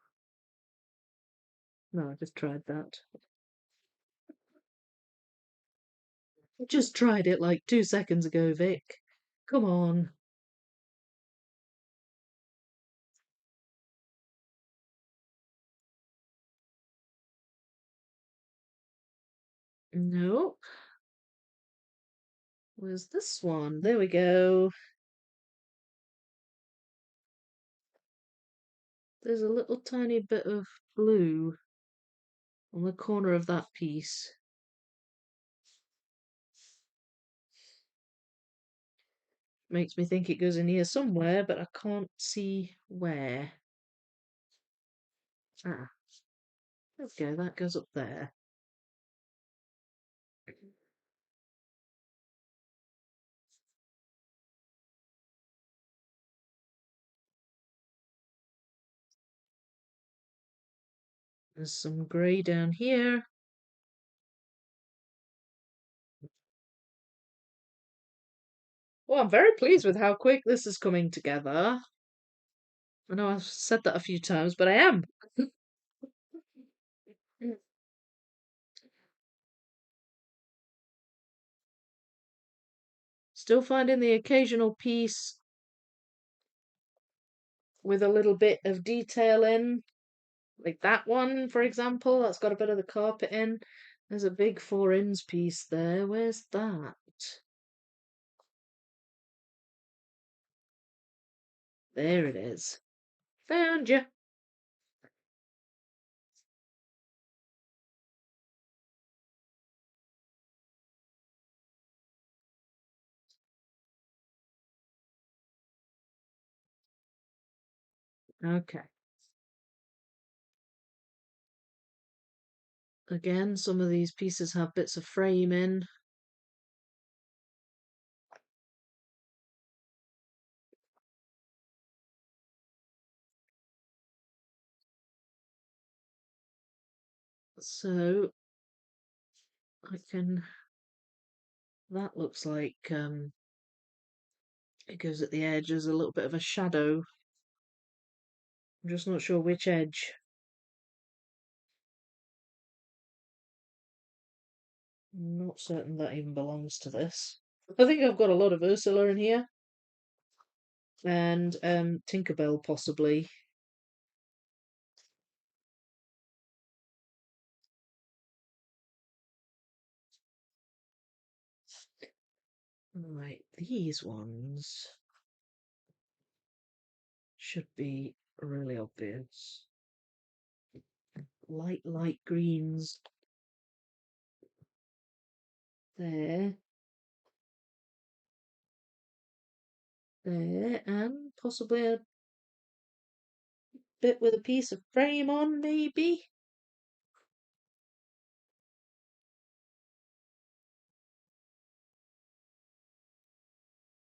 No, I just tried that. I just tried it like 2 seconds ago, Vic. Come on. Nope. Where's this one? There we go. there's a little tiny bit of blue on the corner of that piece. Makes me think it goes in here somewhere, but I can't see where. Ah, there we go, that goes up there. There's some grey down here. Well, I'm very pleased with how quick this is coming together. I know I've said that a few times, but I am. Still finding the occasional piece with a little bit of detail in. Like that one, for example, that's got a bit of the carpet in. There's a big 4 inch piece there. Where's that? There it is. Found you. Okay. Again, some of these pieces have bits of frame in. So I can, that looks like it goes at the edge. There's a little bit of a shadow. I'm just not sure which edge. I'm not certain that even belongs to this. I think I've got a lot of Ursula in here. And Tinkerbell possibly. Right, these ones should be really obvious. Light greens there, there, and possibly a bit with a piece of frame on, maybe?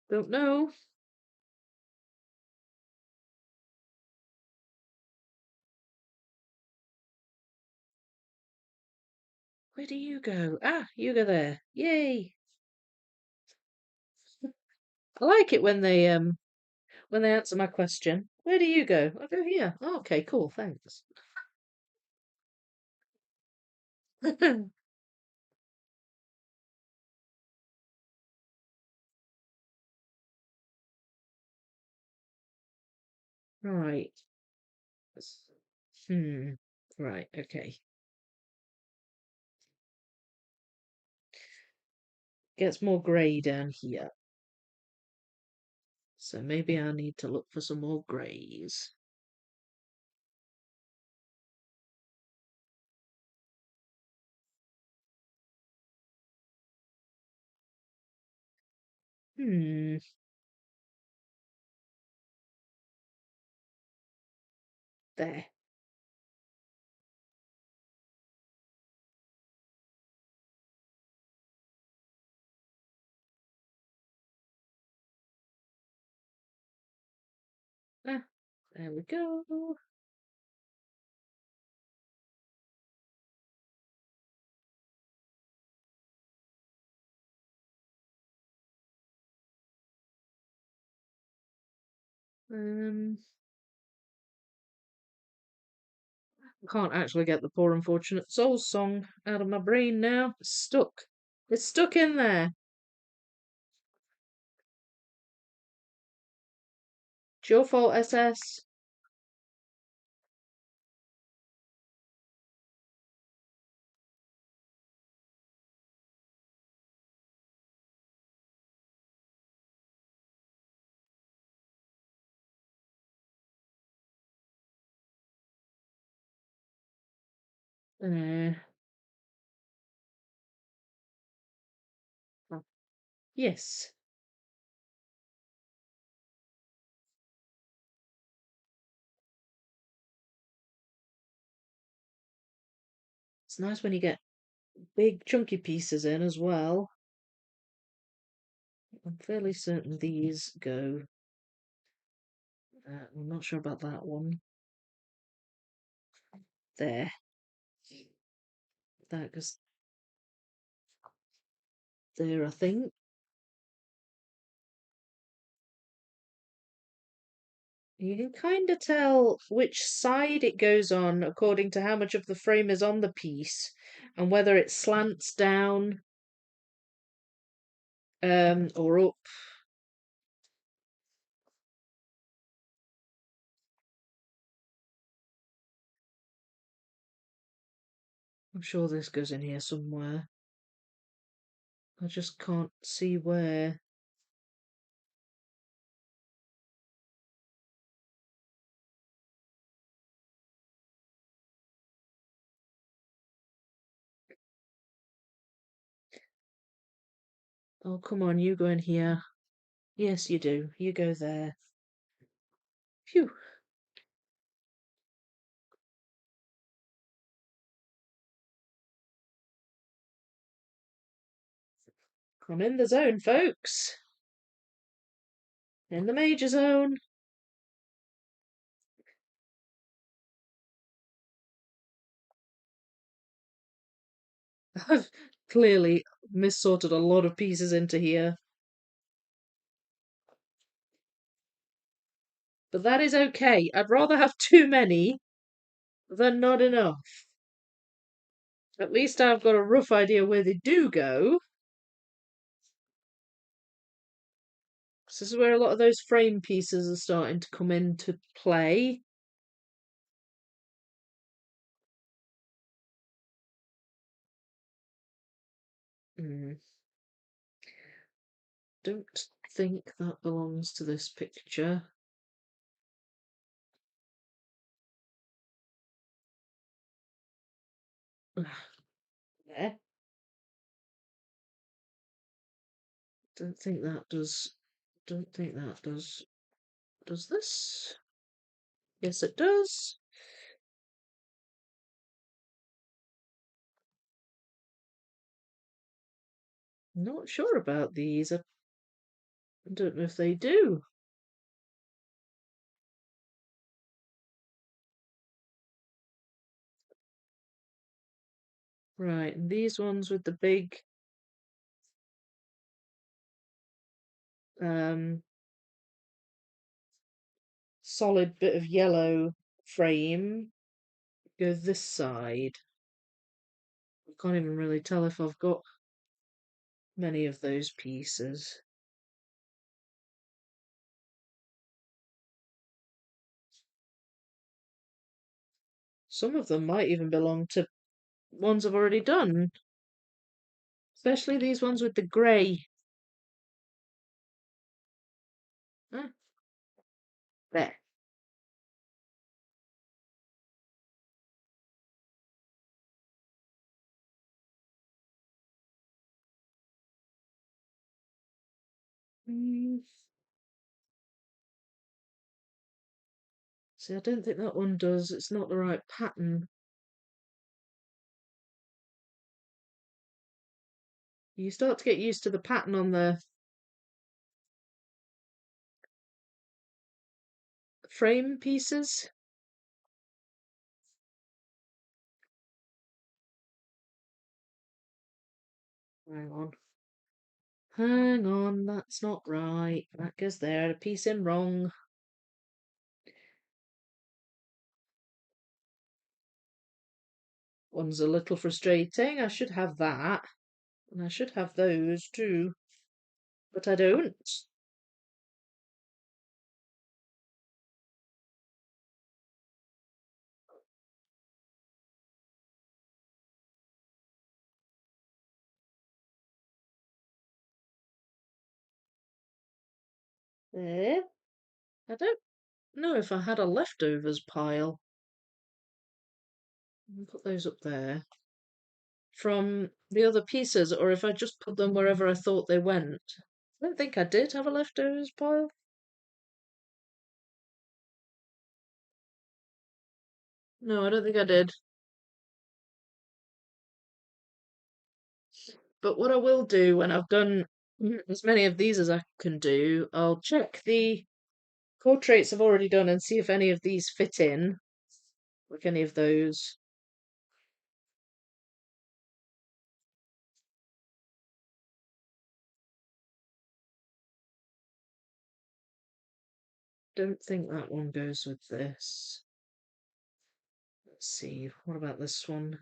Don't know. Where do you go? Ah, you go there. Yay! I like it when they answer my question. Where do you go? I go here. Oh, okay, cool, thanks. Right. Hmm. Right, okay. Gets more grey down here. So maybe I need to look for some more greys. Hmm. There. Ah, there we go. Um, I can't actually get the Poor Unfortunate Souls song out of my brain now. It's stuck. It's stuck in there. It's your fault, SS. Uh, oh, yes. It's nice when you get big chunky pieces in as well. I'm fairly certain these go. I'm not sure about that one. There. That goes there, I think. You can kind of tell which side it goes on according to how much of the frame is on the piece and whether it slants down or up. I'm sure this goes in here somewhere. I just can't see where. Oh, come on, you go in here. Yes, you do. You go there. Phew. I'm in the zone, folks. In the major zone. I've clearly missorted a lot of pieces into here. But that is okay. I'd rather have too many than not enough. At least I've got a rough idea where they do go. This is where a lot of those frame pieces are starting to come into play. Mm, don't think that belongs to this picture. There. Don't think that does. Don't think that does. Does this? Yes, it does. Not sure about these. I don't know if they do. Right, and these ones with the big um solid bit of yellow frame go this side. I can't even really tell if I've got many of those pieces. Some of them might even belong to ones I've already done, especially these ones with the grey. Ah, there. Mm, see, I don't think that one does. It's not the right pattern. You start to get used to the pattern on the frame pieces. Hang on. Hang on, that's not right. That goes there. A piece in wrong. One's a little frustrating. I should have that. And I should have those too. But I don't. There. I don't know if I had a leftovers pile. I'll put those up there. From the other pieces, or if I just put them wherever I thought they went. I don't think I did have a leftovers pile. No, I don't think I did. But what I will do when I've done as many of these as I can do, I'll check the portraits I've already done and see if any of these fit in, like any of those. Don't think that one goes with this. Let's see, what about this one?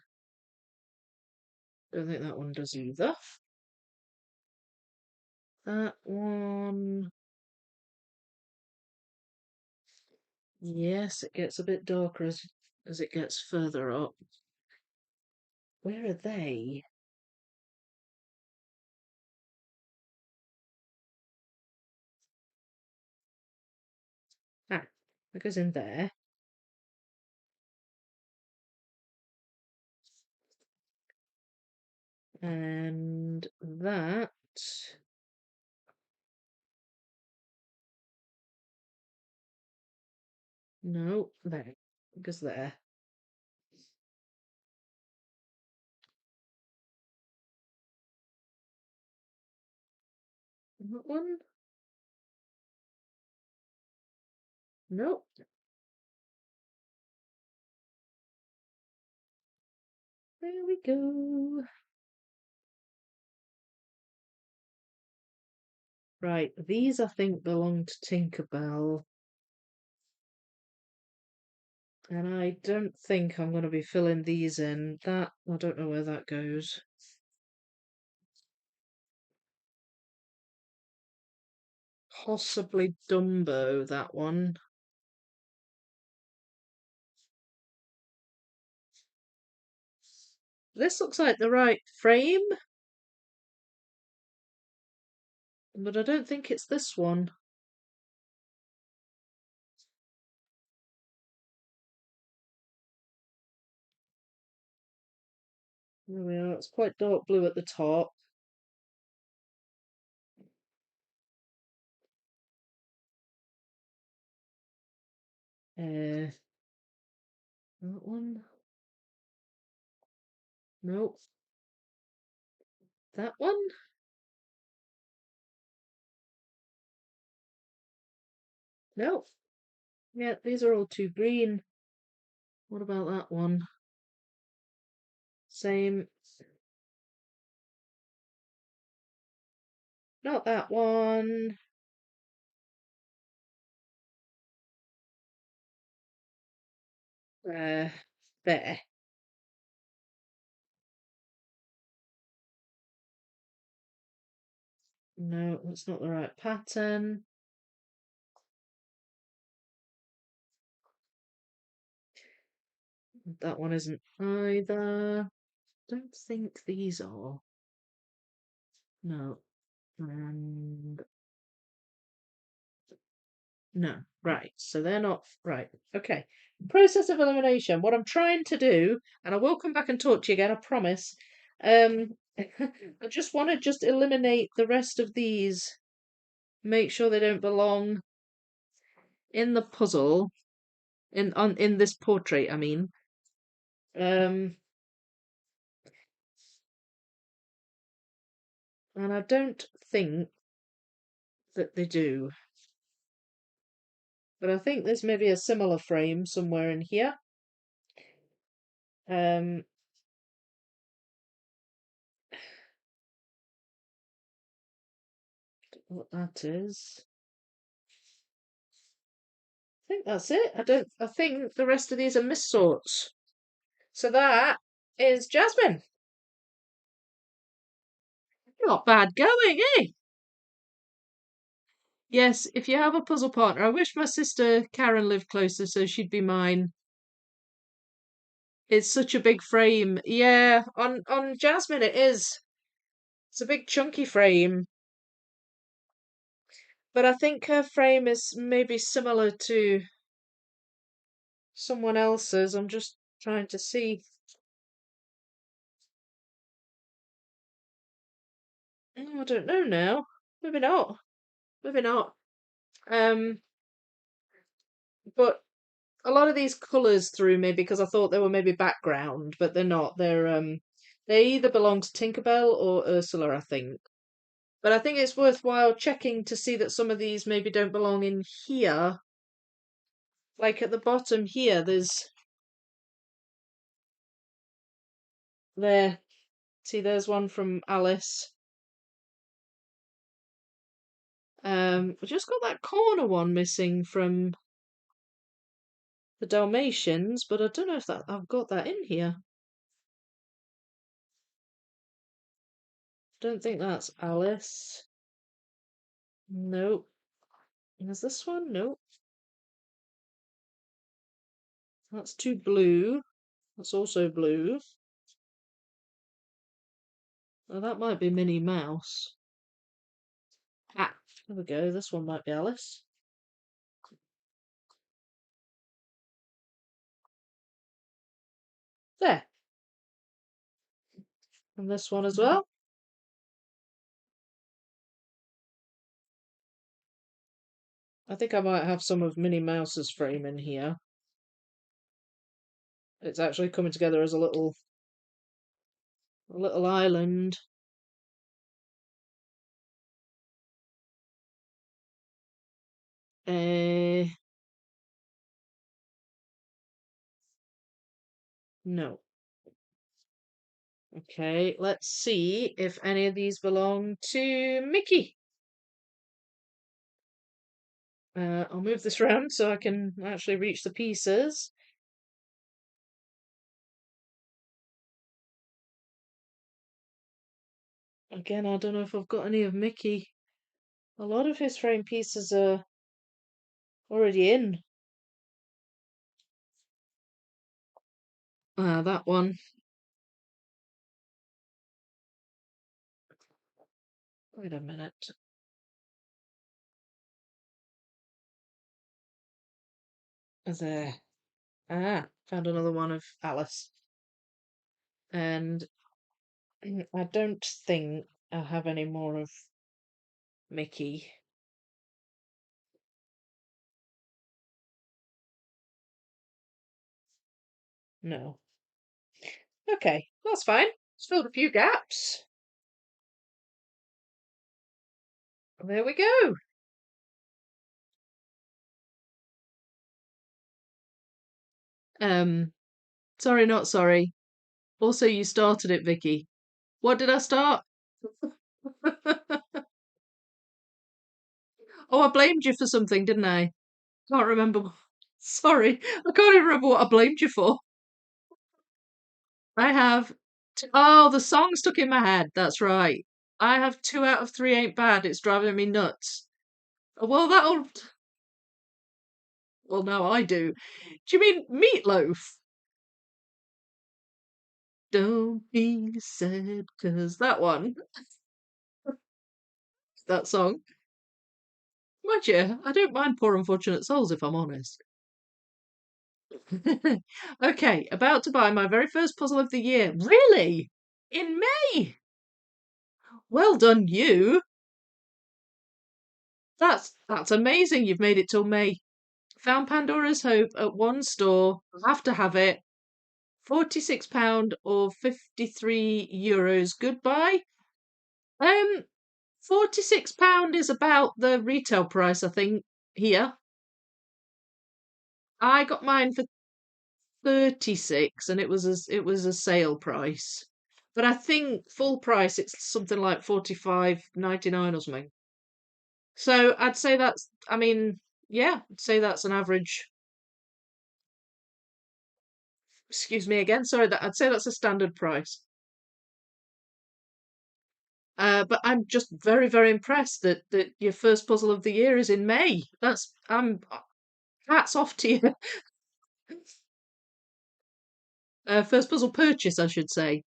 Don't think that one does either. That one. Yes, it gets a bit darker as it gets further up. Where are they? Ah, it goes in there. And that. No, there. It goes there. That one? Nope. There we go. Right, these I think belong to Tinkerbell. And I don't think I'm going to be filling these in. That, I don't know where that goes. Possibly Dumbo, that one. This looks like the right frame, but I don't think it's this one. There we are. It's quite dark blue at the top. That one. Nope. That one? Nope. Yeah, these are all too green. What about that one? Same. Not that one. There. No, that's not the right pattern. That one isn't either. Don't think these are. No. And no. Right. So they're not right. Okay. Process of elimination. What I'm trying to do, and I will come back and talk to you again, I promise. I just want to just eliminate the rest of these. Make sure they don't belong in the puzzle. In this portrait, I mean. Um and I don't think that they do. But I think there's maybe a similar frame somewhere in here. Um, what that is. I think that's it. I think the rest of these are missorts. So that is Jasmine. Not bad going, eh? Yes, if you have a puzzle partner, I wish my sister Karen lived closer so she'd be mine. It's such a big frame. Yeah, on Jasmine it is. It's a big chunky frame. But I think her frame is maybe similar to someone else's. I'm just Trying to see. Oh, I don't know now. Maybe not. Maybe not. Um, but a lot of these colours threw me because I thought they were maybe background, but they're not. They either belong to Tinkerbell or Ursula, I think. But I think it's worthwhile checking to see that some of these maybe don't belong in here. Like at the bottom here, there. See, there's one from Alice. We just got that corner one missing from the Dalmatians, but I don't know if that I've got that in here. Don't think that's Alice. Nope. Is this one? Nope. That's too blue. That's also blue. Oh, that might be Minnie Mouse. Ah, there we go. This one might be Alice. There. And this one as well. I think I might have some of Minnie Mouse's frame in here. It's actually coming together as a little island. No. Okay, let's see if any of these belong to Mickey. I'll move this round so I can actually reach the pieces. Again, I don't know if I've got any of Mickey. A lot of his frame pieces are already in. That one. Wait a minute. There. Found another one of Alice. And I don't think I have any more of Mickey. No. Okay, that's fine. It's filled a few gaps. There we go. Sorry, not sorry. Also, you started it, Vicky. What did I start? Oh, I blamed you for something, didn't I? Can't remember. Sorry, I can't even remember what I blamed you for. I have. Oh, the song stuck in my head. That's right. I have 2 out of 3 ain't bad. It's driving me nuts. Well, that'll. Well, now I do. Do you mean meatloaf? Don't be sad, 'cause that one, that song. Mind you, I don't mind Poor Unfortunate Souls if I'm honest. Okay, about to buy my very first puzzle of the year. Really? In May? Well done, you. That's amazing. You've made it till May. Found Pandora's Hope at one store. Have to have it. £46 or €53. Goodbye. £46 is about the retail price, I think, here. I got mine for 36 and it was a sale price. But I think full price it's something like 45.99 or something. So I'd say that's, I mean, yeah, I'd say that's an average. Excuse me again. Sorry, that I'd say that's a standard price. But I'm just very, very impressed that your first puzzle of the year is in May. I'm hats off to you. First puzzle purchase, I should say.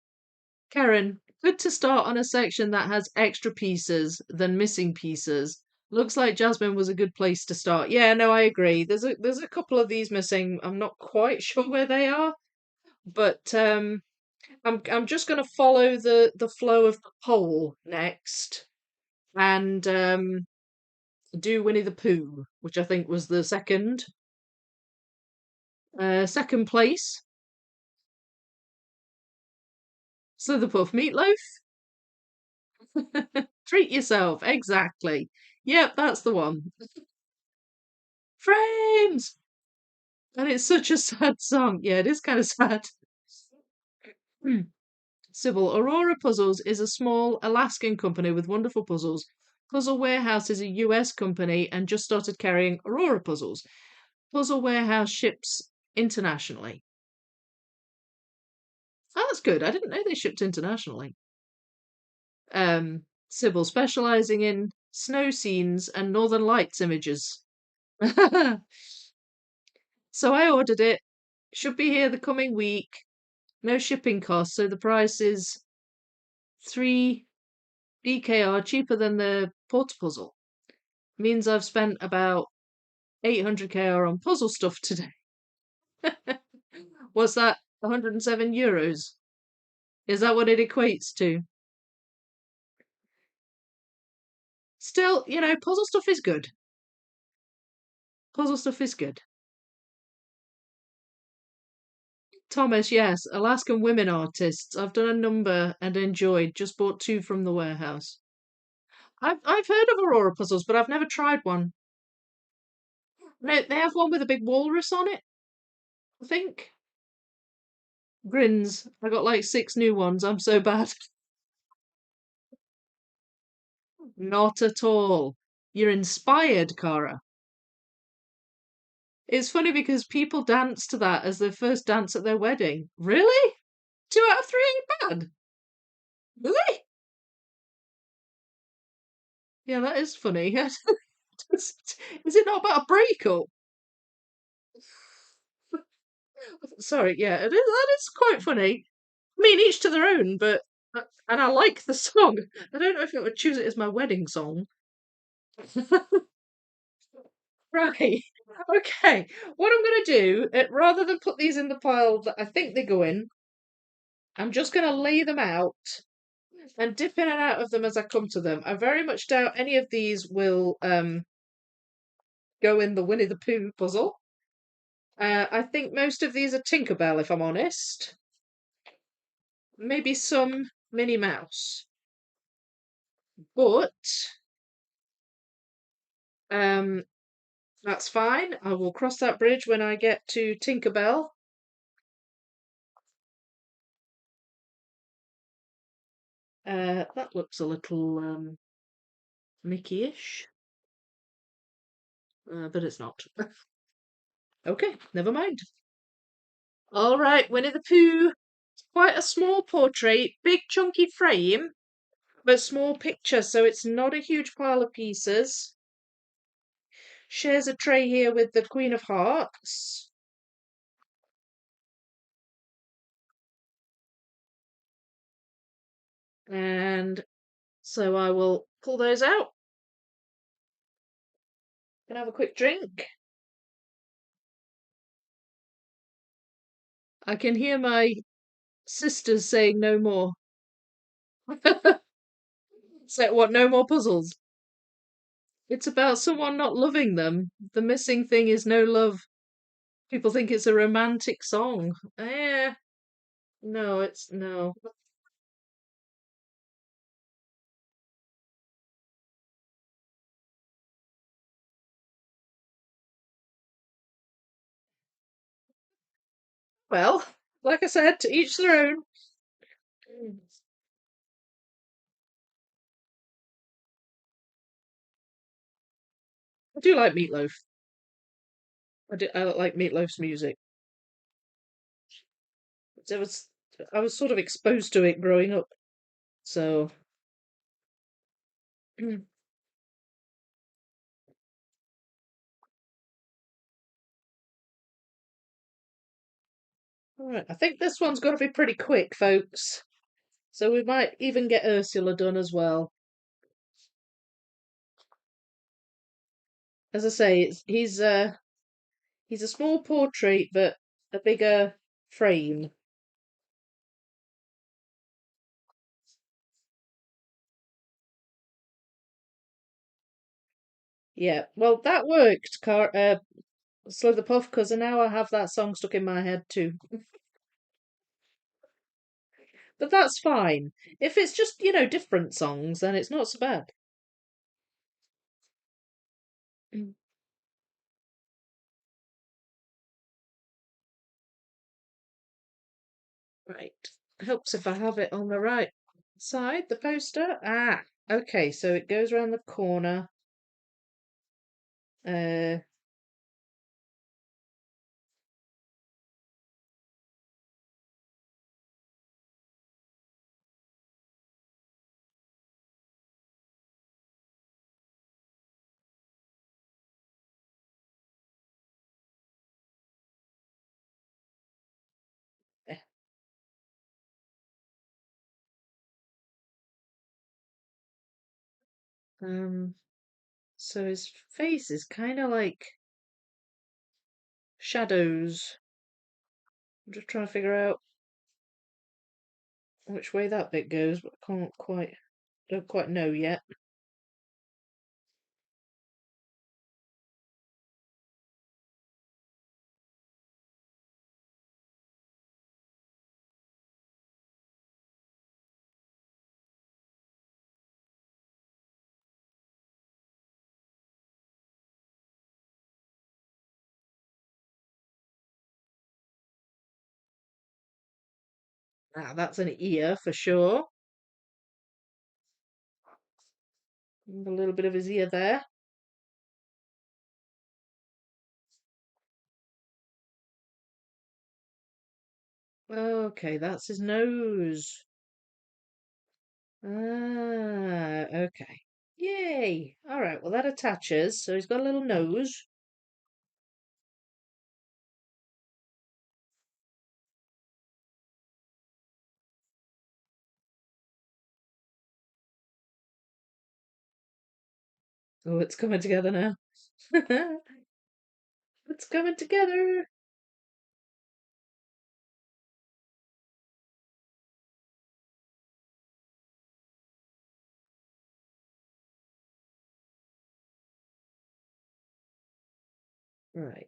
Karen, good to start on a section that has extra pieces than missing pieces. Looks like Jasmine was a good place to start. Yeah, no, I agree. There's a couple of these missing. I'm not quite sure where they are. But I'm just going to follow the flow of the poll next and do Winnie the Pooh, which I think was the second place. Slitherpuff Meatloaf. Treat yourself, exactly. Yep, that's the one. Frames! And it's such a sad song. Yeah, it is kind of sad. Sybil, Aurora Puzzles is a small Alaskan company with wonderful puzzles. Puzzle Warehouse is a US company and just started carrying Aurora puzzles. Puzzle Warehouse ships internationally. Oh, that's good. I didn't know they shipped internationally. Sybil, specializing in snow scenes and northern lights images. So I ordered it. Should be here the coming week. No shipping costs, so the price is 3 DKR cheaper than the porta puzzle. Means I've spent about 800 KR on puzzle stuff today. What's that? 107 euros? Is that what it equates to? Still, puzzle stuff is good. Puzzle stuff is good. Thomas, yes, Alaskan women artists. I've done a number and enjoyed. Just bought 2 from the warehouse. I've heard of Aurora puzzles, but I've never tried one. No, they have one with a big walrus on it, I think. Grins. I got like 6 new ones. I'm so bad. Not at all. You're inspired, Cara. It's funny because people dance to that as their first dance at their wedding. Really? 2 out of 3 ain't bad. Really? Yeah, that is funny. Is it not about a breakup? Sorry, yeah, that is quite funny. I mean, each to their own, but and I like the song. I don't know if I would choose it as my wedding song. Right. Okay. What I'm going to do, rather than put these in the pile that I think they go in, I'm just going to lay them out and dip in and out of them as I come to them. I very much doubt any of these will go in the Winnie the Pooh puzzle. I think most of these are Tinkerbell, if I'm honest. Maybe some Minnie Mouse. But um, that's fine. I will cross that bridge when I get to Tinkerbell. That looks a little Mickey-ish, but it's not. Okay, never mind. All right, Winnie the Pooh. Quite a small portrait, big chunky frame, but small picture, so it's not a huge pile of pieces. Shares a tray here with the Queen of Hearts. And so I will pull those out and have a quick drink. I can hear my sisters saying no more. So what, no more puzzles? It's about someone not loving them. The missing thing is no love. People think it's a romantic song. No, it's no. Well, like I said, to each their own. I do like Meatloaf. I like Meatloaf's music. It was I was sort of exposed to it growing up. So all right, I think this one's got to be pretty quick, folks. So we might even get Ursula done as well. As I say, he's a small portrait, but a bigger frame. Yeah, well, that worked, Slither Puff, because now I have that song stuck in my head too. But that's fine. If it's just, different songs, then it's not so bad. Mm. Right. Helps if I have it on the right side, the poster. Ah, okay, so it goes around the corner. Uh, eh, um, so his face is kind of like shadows. I'm just trying to figure out which way that bit goes, but I don't quite know yet. Ah, that's an ear for sure. And a little bit of his ear there. Okay, that's his nose. Ah, okay. Yay! All right, well, that attaches, so he's got a little nose. Oh, it's coming together now. It's coming together. Right.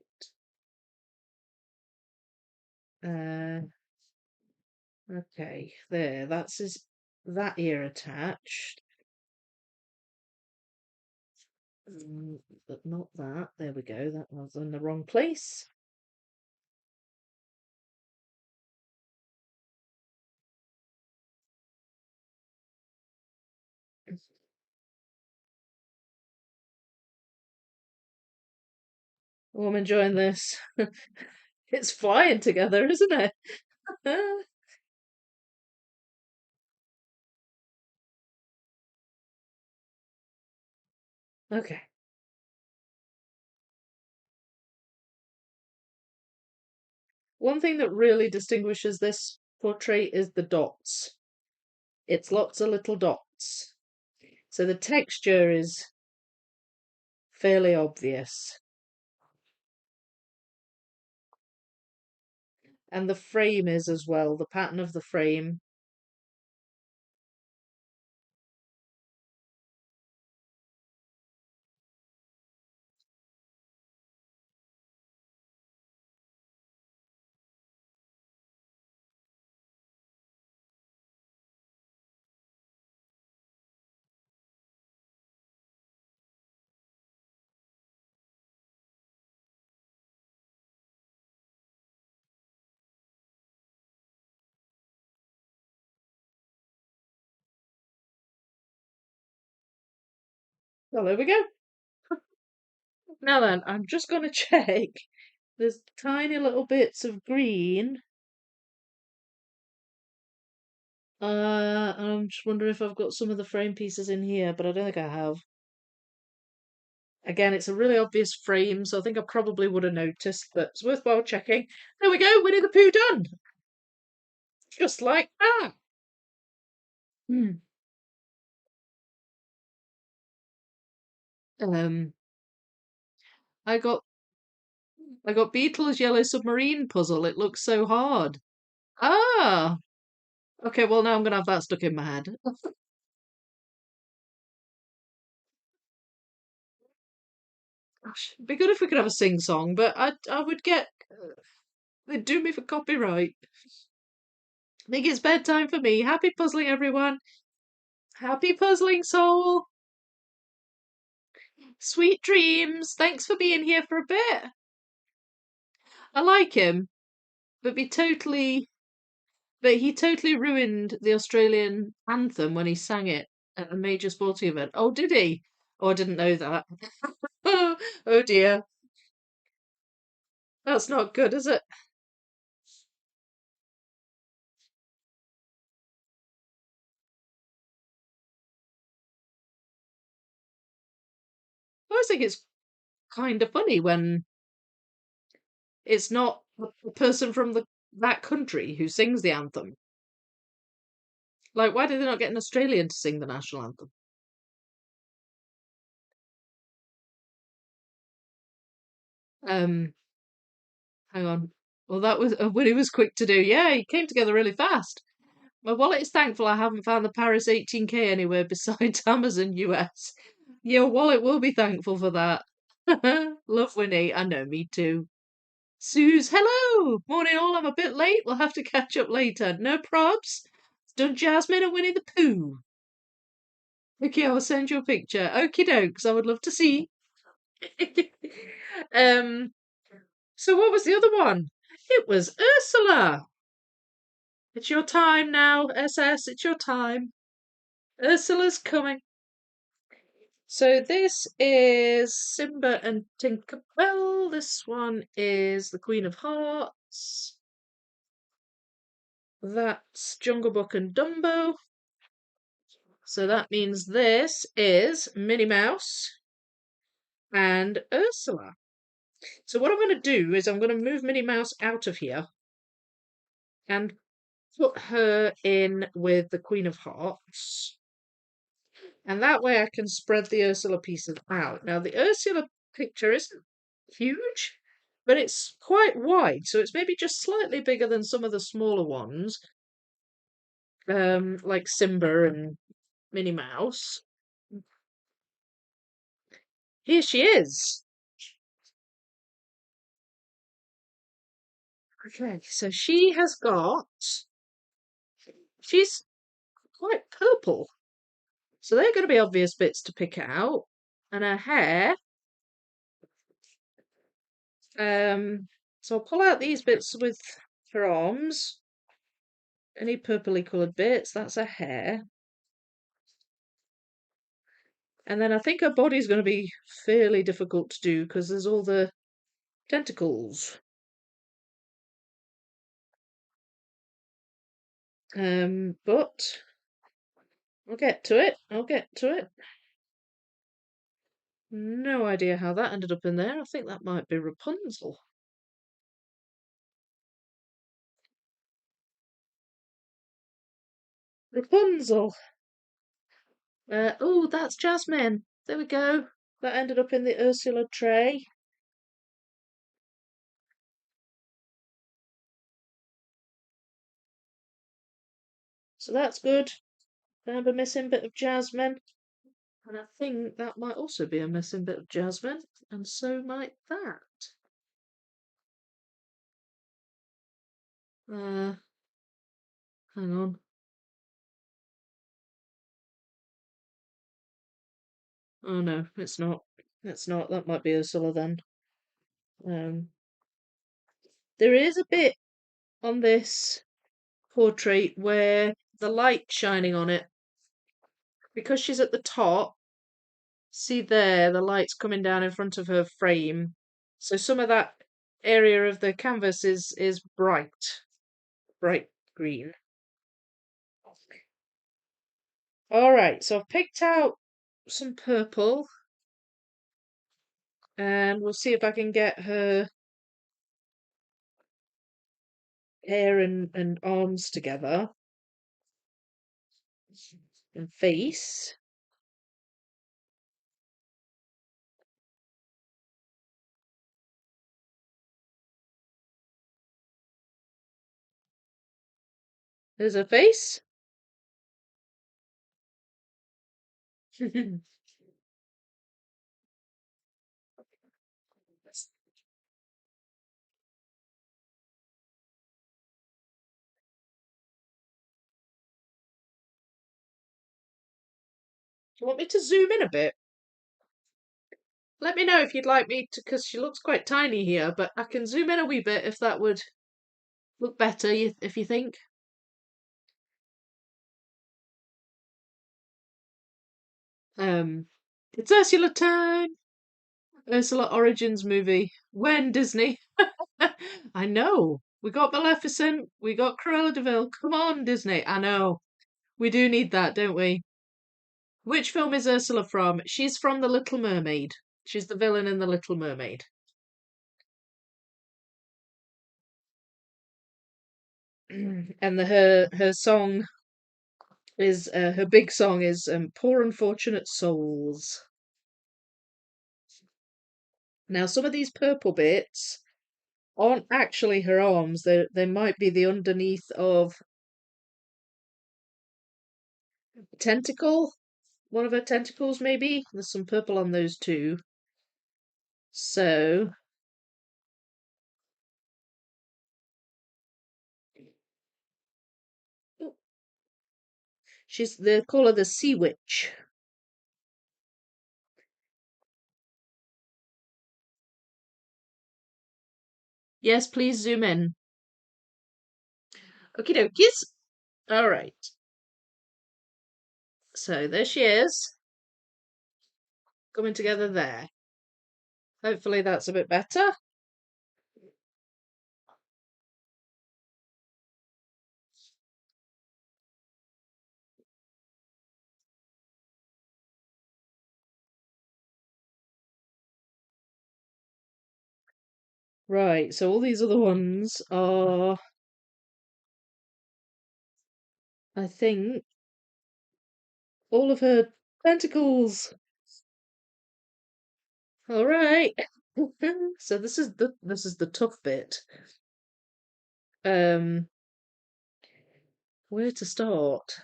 Uh, okay, there, that ear attached. But not that. There we go. That was in the wrong place. Oh, I'm enjoying this. It's flying together, isn't it? Okay. One thing that really distinguishes this portrait is the dots. It's lots of little dots. So the texture is fairly obvious. And the frame is as well, the pattern of the frame. Well, there we go. Now then, I'm just going to check. There's tiny little bits of green. I'm just wondering if I've got some of the frame pieces in here, but I don't think I have. Again, it's a really obvious frame, so I think I probably would have noticed, but it's worthwhile checking. There we go, Winnie the Pooh done! Just like that. Hmm. Um, I got I got Beetle's Yellow Submarine puzzle. It looks so hard. Ah, okay. Well, now I'm gonna have that stuck in my head. Gosh, it'd be good if we could have a sing-song, but I would get... They'd do me for copyright. I think it's bedtime for me. Happy puzzling, everyone. Happy puzzling, soul. Sweet dreams. Thanks for being here for a bit. I like him, but he totally ruined the Australian anthem when he sang it at a major sporting event. Oh, did he? Oh, I didn't know that. Oh dear. That's not good, is it? I always think it's kind of funny when it's not a person from that country who sings the anthem. Like, why did they not get an Australian to sing the national anthem? Um, Hang on. Well, that was Winnie was quick to do. Yeah, he came together really fast. My wallet is thankful I haven't found the Paris 18K anywhere besides Amazon US. Your wallet will be thankful for that. Love Winnie. I know, me too. Suze, hello! Morning all, I'm a bit late. We'll have to catch up later. No probs. It's done Jasmine and Winnie the Pooh. Okay, I'll send you a picture. Okie dokes, I would love to see. um, so what was the other one? It was Ursula. It's your time now, SS. It's your time. Ursula's coming. So this is Simba and Tinkerbell. This one is the Queen of Hearts. That's Jungle Book and Dumbo. So that means this is Minnie Mouse and Ursula. So what I'm going to do is I'm going to move Minnie Mouse out of here and put her in with the Queen of Hearts. And that way I can spread the Ursula pieces out. Now, the Ursula picture isn't huge, but it's quite wide. So it's maybe just slightly bigger than some of the smaller ones, like Simba and Minnie Mouse. Here she is. Okay, so she's quite purple. So they're going to be obvious bits to pick out. And her hair, so I'll pull out these bits with her arms. Any purpley coloured bits, that's her hair. And then I think her body's going to be fairly difficult to do because there's all the tentacles. But I'll get to it. I'll get to it. No idea how that ended up in there. I think that might be Rapunzel. Rapunzel. Oh, that's Jasmine. There we go. That ended up in the Ursula tray. So that's good. Found a missing bit of Jasmine. And I think that might also be a missing bit of Jasmine. And so might that. Hang on. Oh no, it's not. It's not. That might be Ursula then. Um, there is a bit on this portrait where the light shining on it, because she's at the top. See there, the light's coming down in front of her frame. So some of that area of the canvas is bright green. All right, so I've picked out some purple, and we'll see if I can get her hair and arms together and face. There's her face. you want me to zoom in a bit? Let me know if you'd like me to, because she looks quite tiny here, but I can zoom in a wee bit if that would look better, if you think. It's Ursula time. Ursula Origins movie. When Disney? I know. We got Maleficent. We got Cruella de Vil. Come on, Disney. I know. We do need that, don't we? Which film is Ursula from? She's from The Little Mermaid. She's the villain in The Little Mermaid. And her song is her big song is "Poor Unfortunate Souls." Now, some of these purple bits aren't actually her arms. They might be the underneath of a tentacle. One of her tentacles, maybe. There's some purple on those too. So they call her the Sea Witch. Yes, please zoom in. Okie dokies. All right. So there she is, coming together there. Hopefully that's a bit better. Right, so all these other ones are, I think, all of her tentacles. All right. So this is the tough bit. Um, where to start?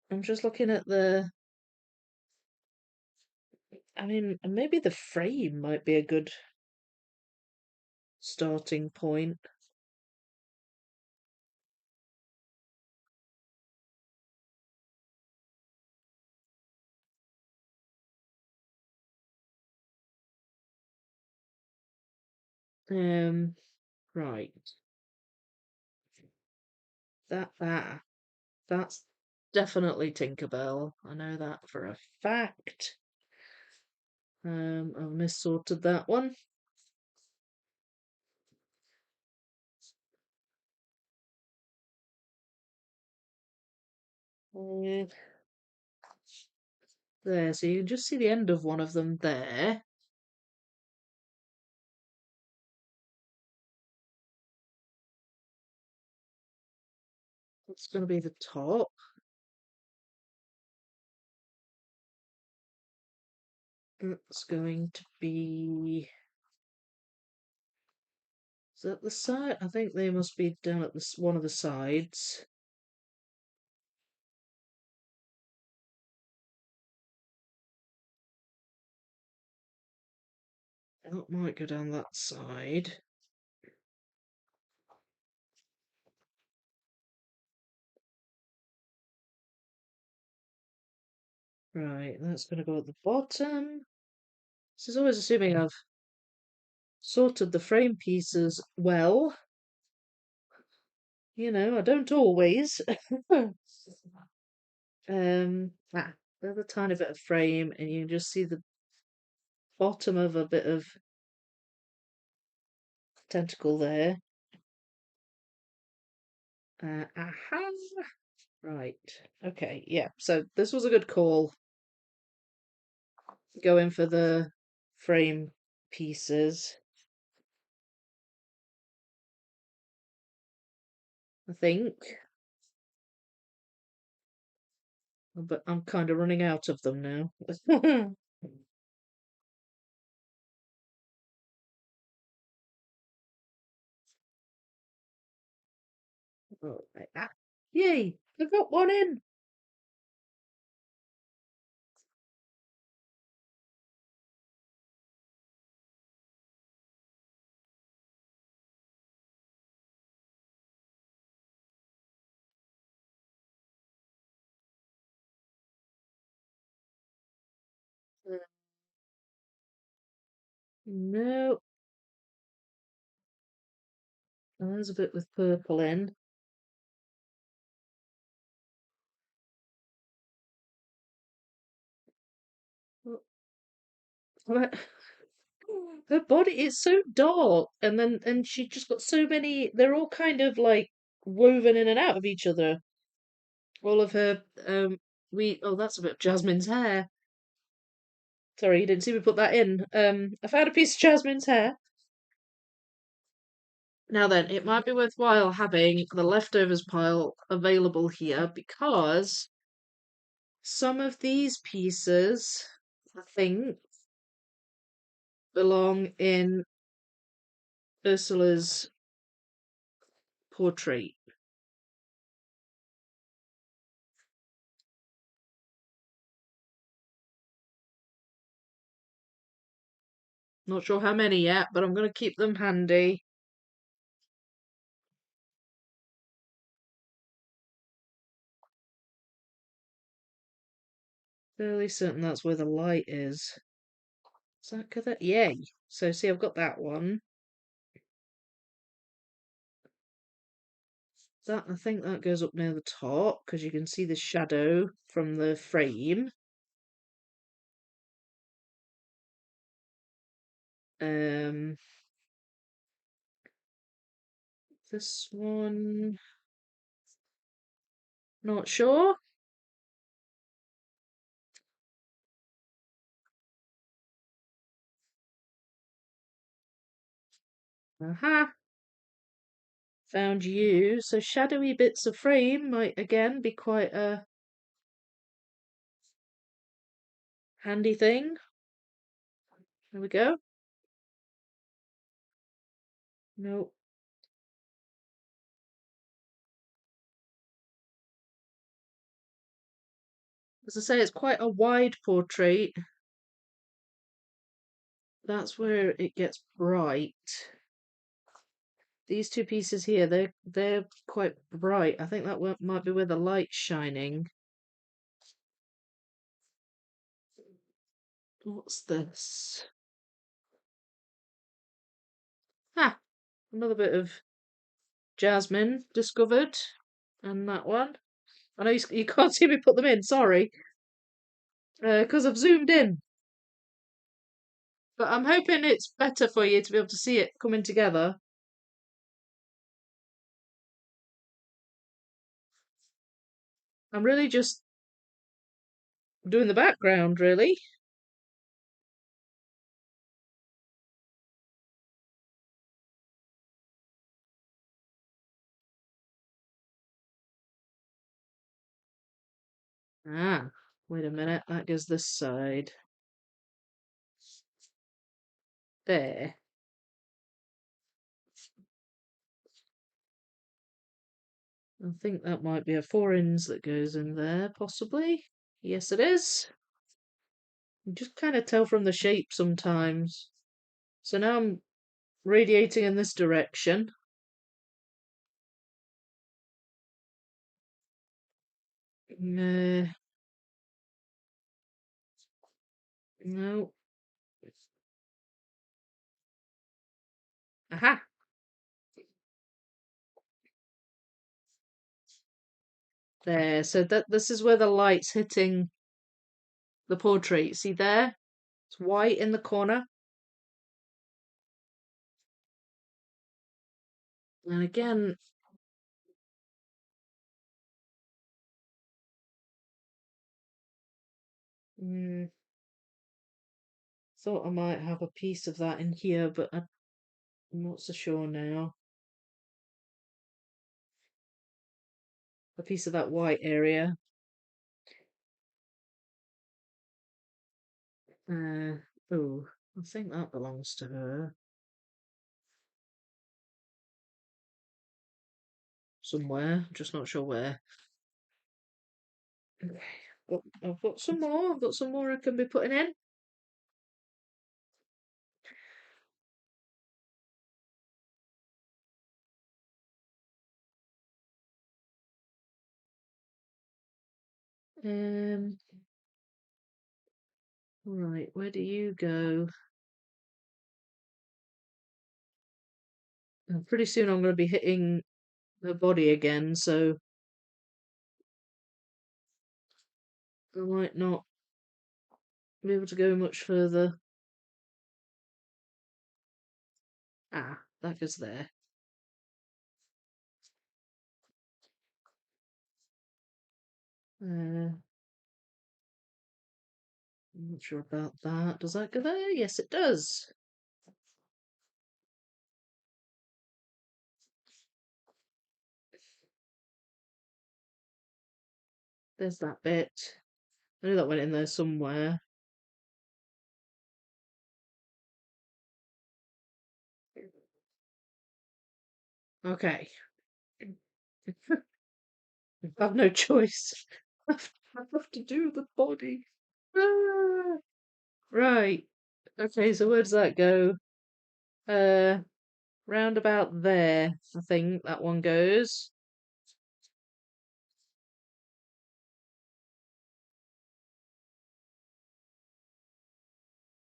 I'm just looking at I mean, maybe the frame might be a good starting point. Um, right. That's definitely Tinkerbell. I know that for a fact. I've missorted that one. Uh, there, so you can just see the end of one of them there. That's going to be the top. That's going to be. Is that the side? I think they must be down at this one of the sides. That might go down that side. Right, that's going to go at the bottom. This is always assuming I've sorted the frame pieces well. You know, I don't always. There's a tiny bit of frame, and you can just see the bottom of a bit of tentacle there. Aha! Right. Okay, yeah. So this was a good call. Going for the frame pieces, I think. But I'm kind of running out of them now. Oh, right. Yay! I got one in. No. Oh, there's a bit with purple in. What? Her body is so dark, and she just got so many. They're all kind of like woven in and out of each other. All of her we oh that's a bit of Jasmine's hair. Sorry, you didn't see me put that in. I found a piece of Jasmine's hair. Now then, it might be worthwhile having the leftovers pile available here because some of these pieces, I think, belong in Ursula's portrait. Not sure how many yet, but I'm going to keep them handy. Fairly certain that's where the light is. Is that good? Yay. So see, I've got that one. That I think that goes up near the top because you can see the shadow from the frame. Um, this one, not sure. Aha, found you. So shadowy bits of frame might again be quite a handy thing. There we go. No, as I say, it's quite a wide portrait. That's where it gets bright. These two pieces here, they're quite bright. I think that might be where the light's shining. What's this? Ah, another bit of Jasmine discovered. And that one. I know you can't see me put them in, sorry. Because I've zoomed in. But I'm hoping it's better for you to be able to see it coming together. I'm really just doing the background, really. Ah, wait a minute. That goes this side. There. I think that might be a 4-inch that goes in there, possibly. Yes, it is. You just kind of tell from the shape sometimes. So now I'm radiating in this direction. No. Aha. There. So this is where the light's hitting the portrait. See there? It's white in the corner. And again, mm, thought I might have a piece of that in here, but I'm not so sure now. A piece of that white area. Oh, I think that belongs to her somewhere. Just not sure where. Okay, I've got some more. I've got some more I can be putting in. Um, right, where do you go? And pretty soon I'm going to be hitting the body again, so I might not be able to go much further. Ah, that goes there. I'm not sure about that. Does that go there? Yes, it does. There's that bit. I knew that went in there somewhere. Okay. I've no choice. I have to do the body. Ah, right. Okay, so where does that go? Uh, round about there, I think that one goes.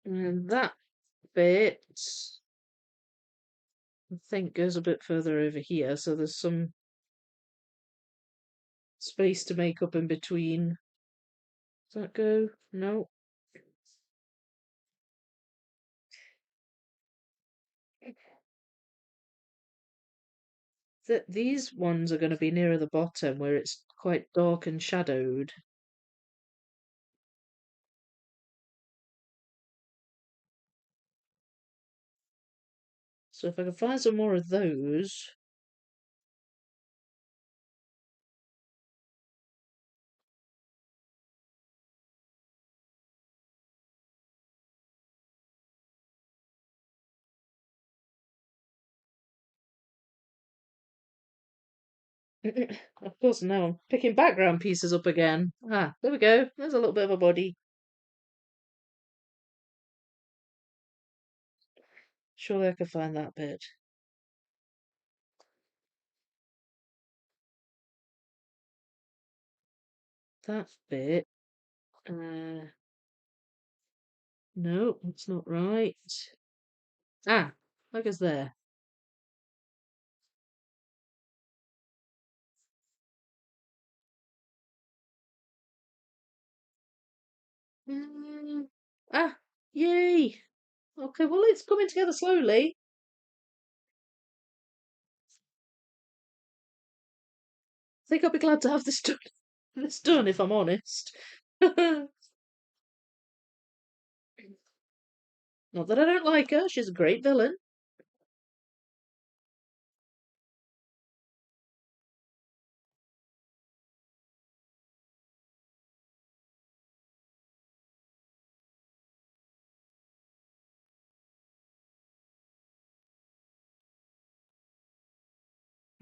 And that bit, I think, goes a bit further over here, so there's some space to make up in between. Does that go? No. These ones are going to be nearer the bottom where it's quite dark and shadowed. So if I can find some more of those. Of course, now I'm picking background pieces up again. Ah, there we go. There's a little bit of a body. Surely I could find that bit. That bit. No, that's not right. Ah, that goes there. Mm, ah, yay. Okay, well, it's coming together slowly. I think I'll be glad to have this done, this done if I'm honest. Not that I don't like her, she's a great villain.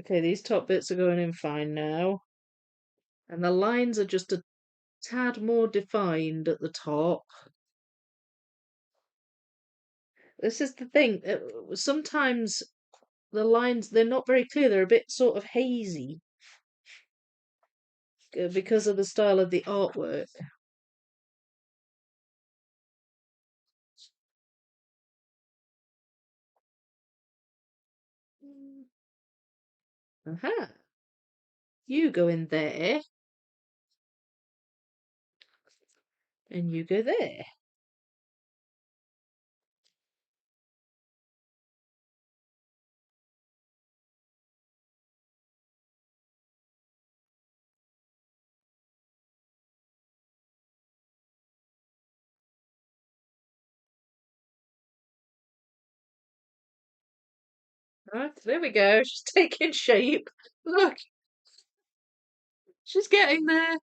Okay, these top bits are going in fine now. And the lines are just a tad more defined at the top. This is the thing. Sometimes the lines, they're not very clear. They're a bit sort of hazy because of the style of the artwork. Aha. You go in there, and you go there. Right, there we go. She's taking shape. Look, she's getting there.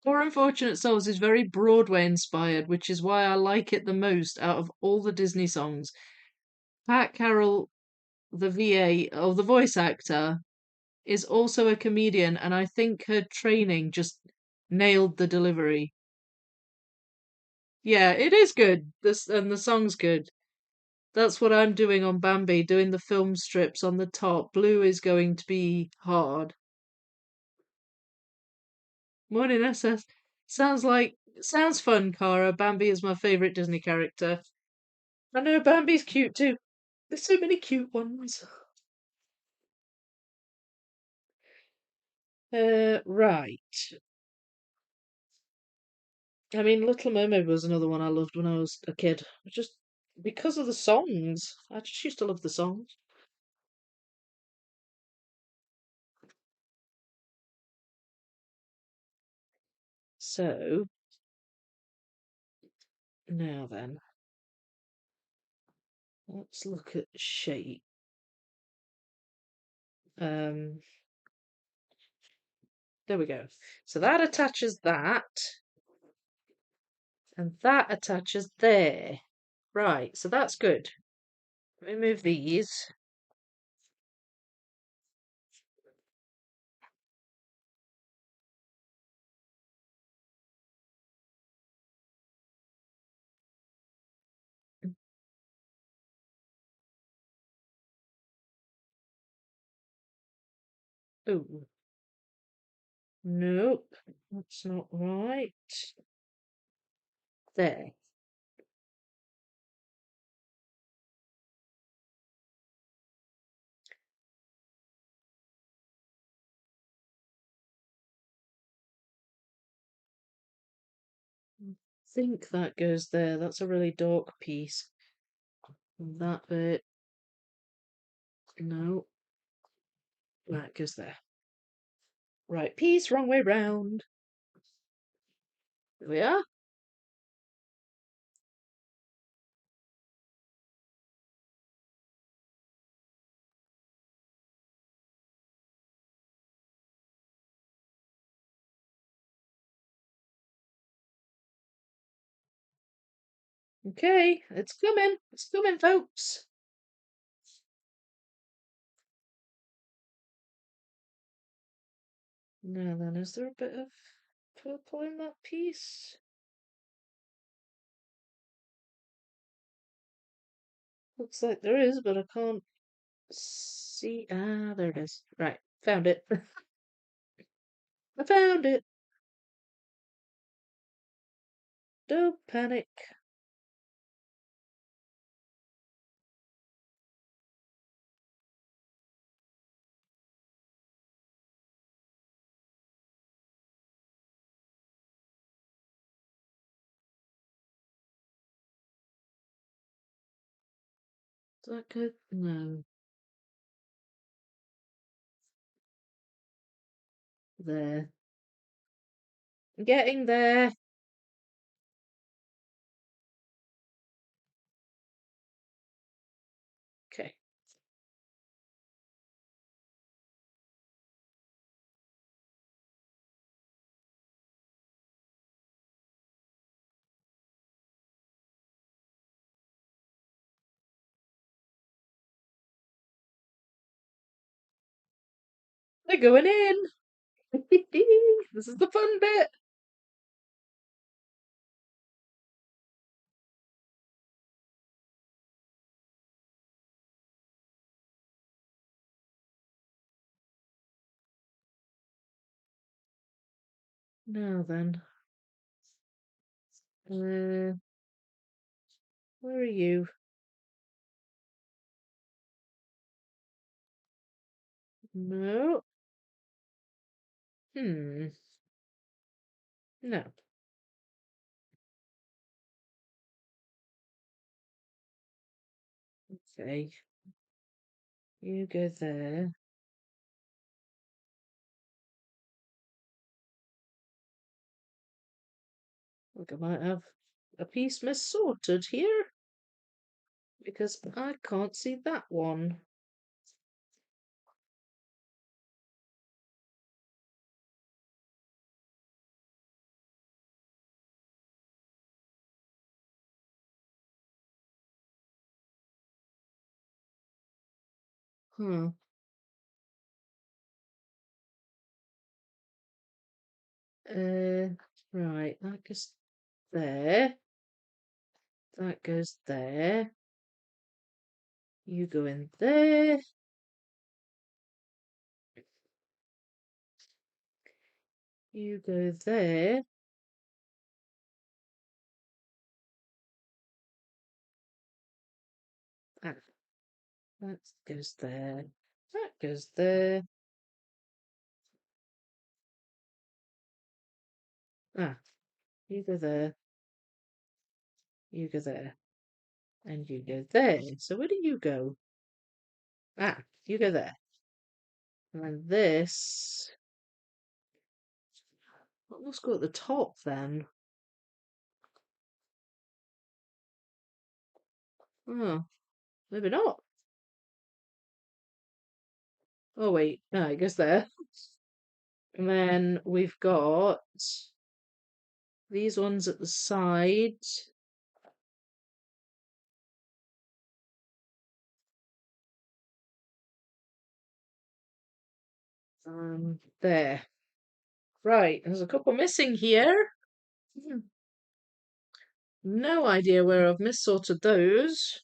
Poor Unfortunate Souls is very Broadway inspired, which is why I like it the most out of all the Disney songs. Pat Carroll, the VA, or the voice actor, is also a comedian, and I think her training just nailed the delivery. Yeah, it is good. This and the song's good. That's what I'm doing on Bambi, doing the film strips on the top. Blue is going to be hard. Morning SS. Sounds fun, Cara. Bambi is my favourite Disney character. I know Bambi's cute too. There's so many cute ones. Right. I mean, Little Mermaid was another one I loved when I was a kid. Just because of the songs. I just used to love the songs. So, now then, let's look at shape. Um, there we go. So that attaches that, and that attaches there. Right, so that's good. Let me move these. Oh, nope, that's not right. There. I think that goes there. That's a really dark piece. And that bit, no, that goes there. Right piece, wrong way round. There we are. Okay, it's coming. It's coming, folks. Now then, is there a bit of purple in that piece? Looks like there is, but I can't see. Ah, there it is. Right, found it. I found it. Don't panic. Is that good? No. There. Getting there. Okay. They're going in. This is the fun bit. Now then. Uh, where are you? No. Hmm. No. Okay. You go there. Look, I might have a piece missorted here because I can't see that one. Hmm. Uh, right, that goes there. That goes there. You go in there. You go there. That goes there. That goes there. Ah, you go there. You go there. And you go there. So where do you go? Ah, you go there. And this. Let's go at the top then. Oh, maybe not. Oh, wait. No, it goes there. And then we've got these ones at the side. There. Right, there's a couple missing here. Hmm, No idea where I've missorted those.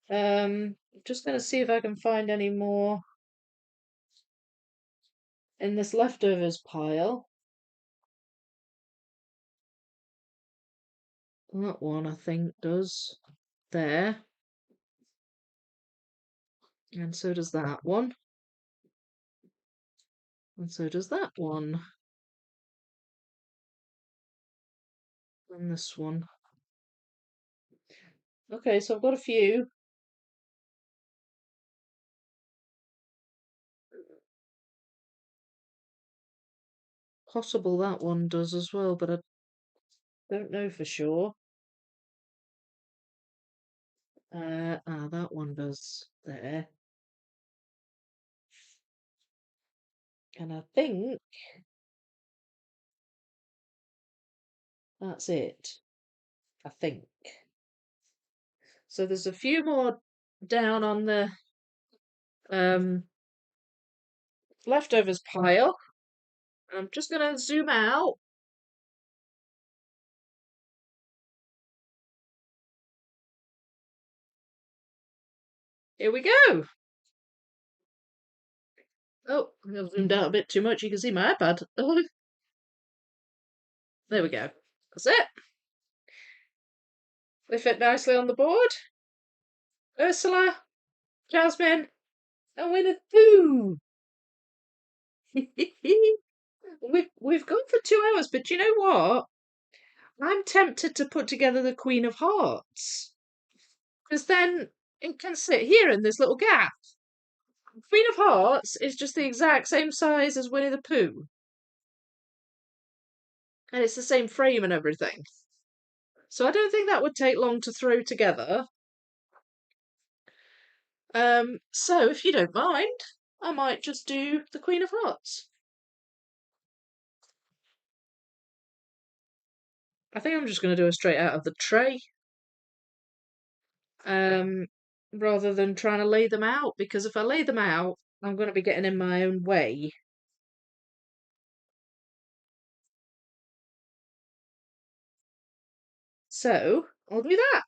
Just gonna see if I can find any more in this leftovers pile. That one I think does. There. And so does that one. And so does that one. And this one. Okay, so I've got a few. Possible that one does as well, but I don't know for sure. That one does there. And I think that's it. I think. So there's a few more down on the um, leftovers pile. I'm just going to zoom out. Here we go. Oh, I've zoomed out a bit too much. You can see my iPad. Oh, there we go. That's it. They fit nicely on the board. Ursula, Jasmine, and Winnie the Pooh. We've gone for 2 hours, but you know what? I'm tempted to put together the Queen of Hearts because then it can sit here in this little gap. Queen of Hearts is just the exact same size as Winnie the Pooh, and it's the same frame and everything. So I don't think that would take long to throw together. So if you don't mind, I might just do the Queen of Hearts. I think I'm just going to do it straight out of the tray, um, rather than trying to lay them out, because if I lay them out, I'm going to be getting in my own way. So I'll do that.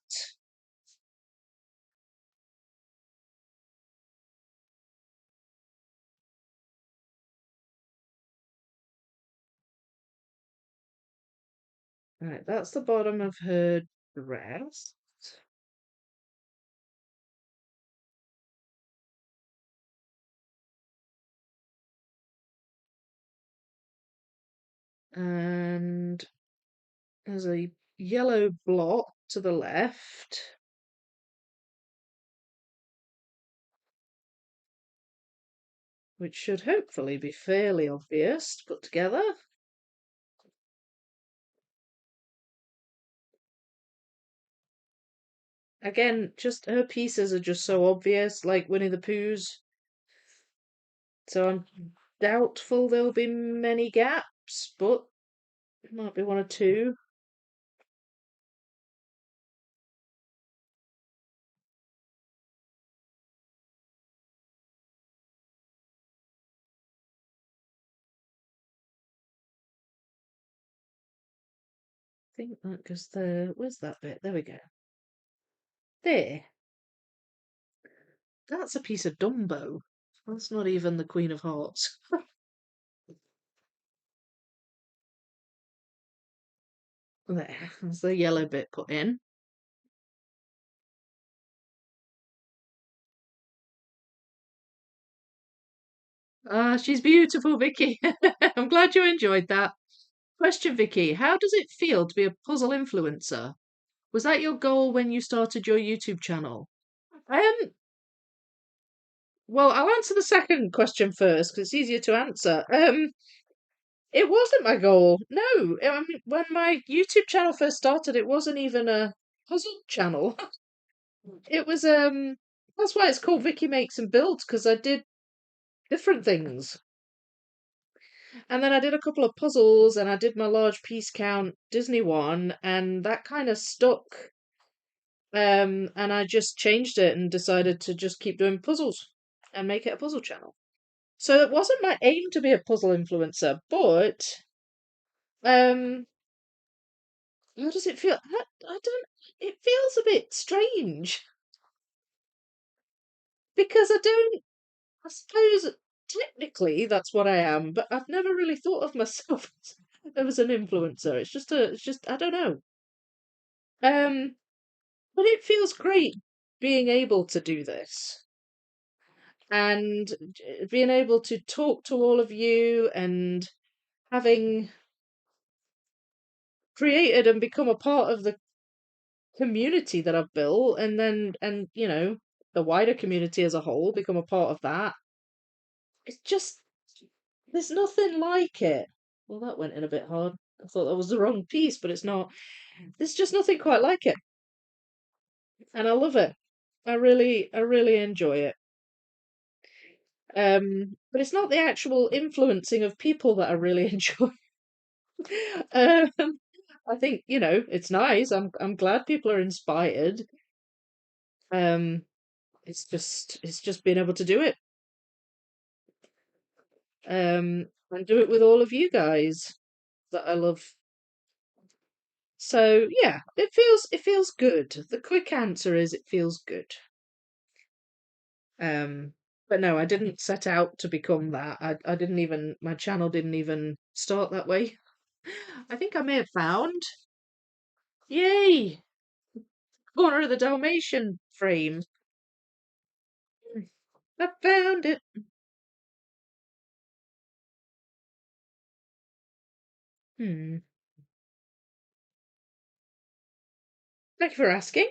Right, that's the bottom of her dress. And there's a yellow blot to the left. Which should hopefully be fairly obvious to put together. Again, just her pieces are just so obvious, like Winnie the Pooh's. So I'm doubtful there'll be many gaps, but it might be one or two. I think that goes there. Where's that bit? There we go. There. That's a piece of Dumbo. That's not even the Queen of Hearts. There's the yellow bit put in. Ah, she's beautiful, Vicky. I'm glad you enjoyed that. Question, Vicky. How does it feel to be a puzzle influencer? Was that your goal when you started your YouTube channel? Um, well, I'll answer the second question first because it's easier to answer. It wasn't my goal. No, I mean, when my YouTube channel first started, it wasn't even a puzzle channel. It was that's why it's called Vicky Makes and Builds because I did different things. And then I did a couple of puzzles and I did my large piece count Disney one and that kind of stuck. And I just changed it and decided to just keep doing puzzles and make it a puzzle channel. So it wasn't my aim to be a puzzle influencer, but um how does it feel? I don't it feels a bit strange because I suppose technically that's what I am, but I've never really thought of myself as an influencer. It's just I don't know. Um, but it feels great being able to do this and being able to talk to all of you and having created and become a part of the community that I've built and the wider community as a whole become a part of that. It's just there's nothing like it. Well, that went in a bit hard. I thought that was the wrong piece, but it's not. There's just nothing quite like it, and I love it. I really enjoy it. But it's not the actual influencing of people that I really enjoy. um, I think it's nice. I'm glad people are inspired. Um, it's just being able to do it. And do it with all of you guys that I love. So yeah, it feels good. The quick answer is it feels good. Um, but no, I didn't set out to become that. I didn't even my channel didn't even start that way. I think I may have found. Yay! Corner of the Dalmatian frame. I found it. Hmm. Thank you for asking.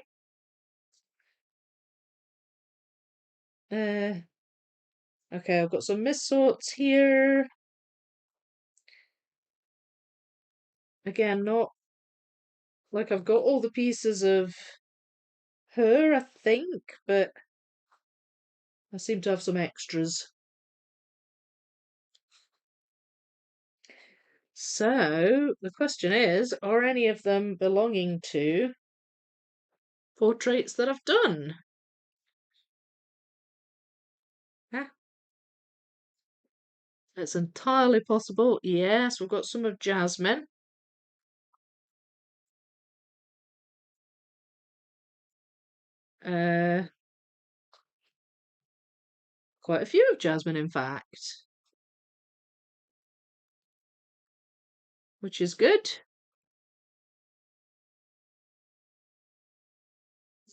Uh, okay, I've got some miss sorts here. Again, not like I've got all the pieces of her, I think, but I seem to have some extras. So the question is, are any of them belonging to portraits that I've done? Huh? It's entirely possible. Yes, we've got some of Jasmine. Uh, quite a few of Jasmine, in fact, which is good.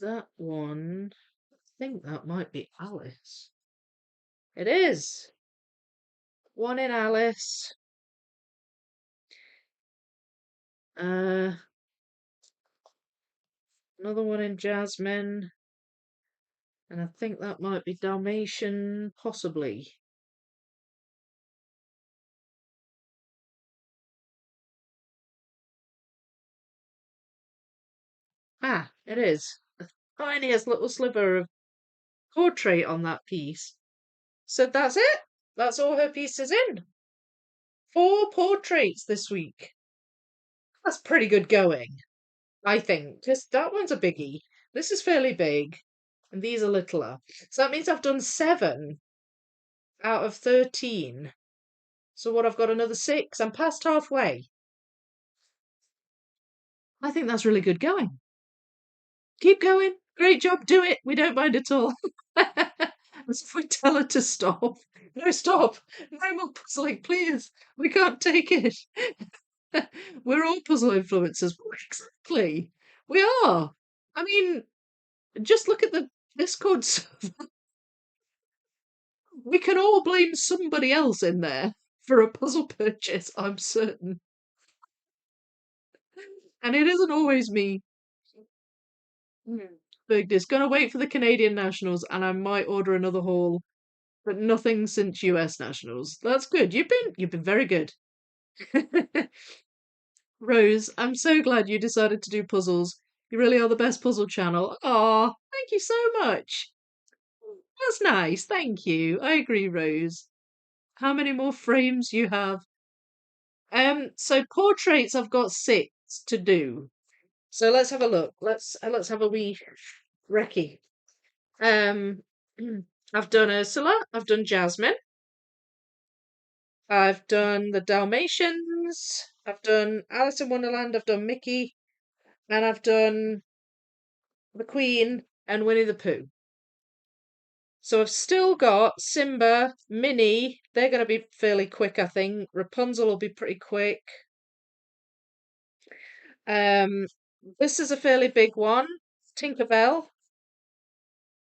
That one, I think that might be Alice. It is. One in Alice. Uh, another one in Jasmine. And I think that might be Dalmatian, possibly. Ah, it is. The tiniest little sliver of portrait on that piece. So that's it. That's all her pieces in. 4 portraits this week. That's pretty good going, I think. Just that one's a biggie. This is fairly big, and these are littler. So that means I've done 7 out of 13. So what, I've got another 6. I'm past halfway. I think that's really good going. Keep going. Great job. Do it. We don't mind at all. As if we tell her to stop. No, stop. No more puzzling, please. We can't take it. We're all puzzle influencers. Exactly. We are. I mean, just look at the Discord server. We can all blame somebody else in there for a puzzle purchase, I'm certain. And it isn't always me. Big just gonna wait for the Canadian nationals and I might order another haul, but nothing since US nationals. That's good. You've been very good. Rose, I'm so glad you decided to do puzzles. You really are the best puzzle channel. Aw, thank you so much. That's nice, thank you. I agree, Rose. How many more frames you have? So portraits I've got 6 to do. So let's have a look. Let's have a wee recce. Um I've done Ursula, I've done Jasmine, I've done the Dalmatians, I've done Alice in Wonderland, I've done Mickey, and I've done the Queen and Winnie the Pooh. So I've still got Simba, Minnie. They're going to be fairly quick, I think. Rapunzel will be pretty quick. Um, this is a fairly big one. Tinkerbell,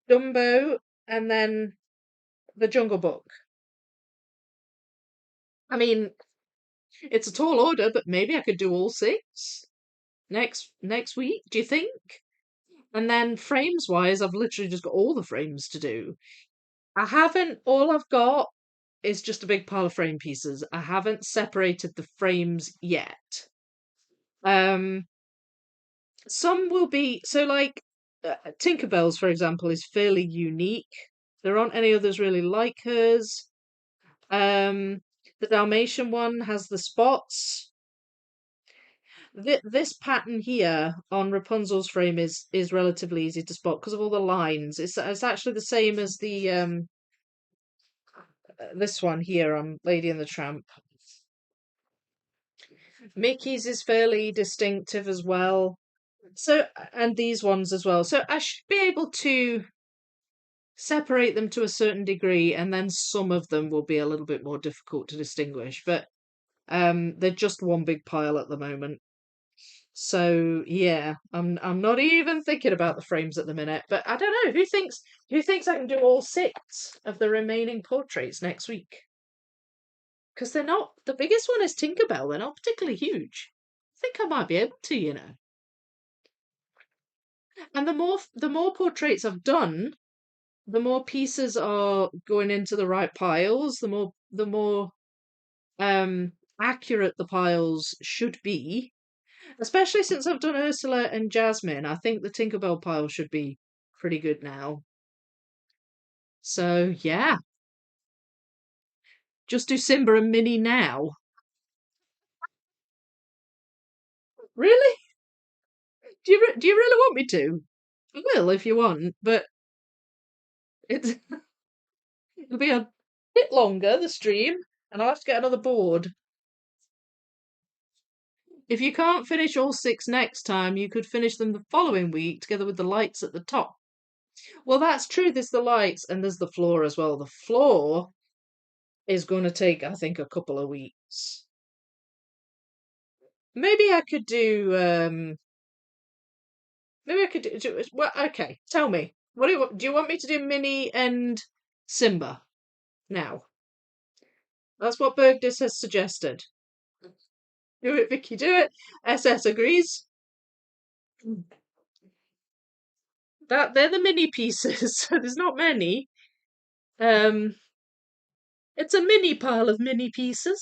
Dumbo, and then the Jungle Book. I mean, it's a tall order, but maybe I could do all 6 next week. Do you think? And then frames wise, I've literally just got all the frames to do. I haven't. All I've got is just a big pile of frame pieces. I haven't separated the frames yet. Um, some will be so like Tinkerbell's, for example, is fairly unique. There aren't any others really like hers. The Dalmatian one has the spots. This pattern here on Rapunzel's frame is relatively easy to spot because of all the lines. It's actually the same as the this one here on Lady and the Tramp. Mickey's is fairly distinctive as well. So, and these ones as well. So I should be able to separate them to a certain degree, and then some of them will be a little bit more difficult to distinguish. But they're just one big pile at the moment. So yeah, I'm not even thinking about the frames at the minute. But I don't know who thinks I can do all 6 of the remaining portraits next week? Because they're not the biggest one is Tinkerbell. They're not particularly huge. I think I might be able to, you know. And the more portraits I've done, the more pieces are going into the right piles, the more accurate the piles should be. Especially since I've done Ursula and Jasmine, I think the Tinkerbell pile should be pretty good now. So yeah, just do Simba and Minnie now. Really? Do you really want me to? I will if you want, but it's it'll be a bit longer, the stream, and I'll have to get another board. If you can't finish all 6 next time, you could finish them the following week together with the lights at the top. Well, that's true. There's the lights and there's the floor as well. The floor is going to take, I think, a couple of weeks. Maybe I could do. Maybe I could do. Well, okay. Tell me. What do you want me to do? Minnie and Simba now. That's what Bergdis has suggested. Do it, Vicky. Do it. SS agrees. That they're the mini pieces. So there's not many. Um, it's a mini pile of mini pieces.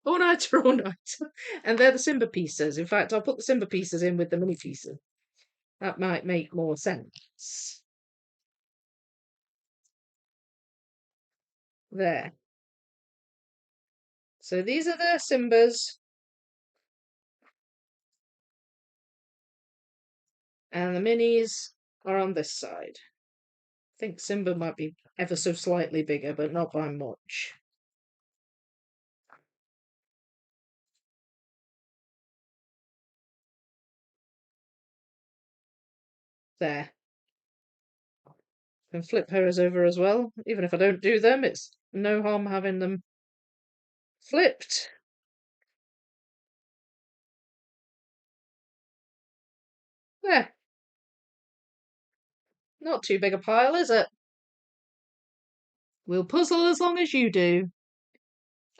All night for all night. And they're the Simba pieces. In fact, I'll put the Simba pieces in with the mini pieces. That might make more sense. There. So these are the Simbas. And the minis are on this side. I think Simba might be ever so slightly bigger, but not by much. There. Can flip hers over as well. Even if I don't do them, it's no harm having them flipped. There. Not too big a pile, is it? We'll puzzle as long as you do.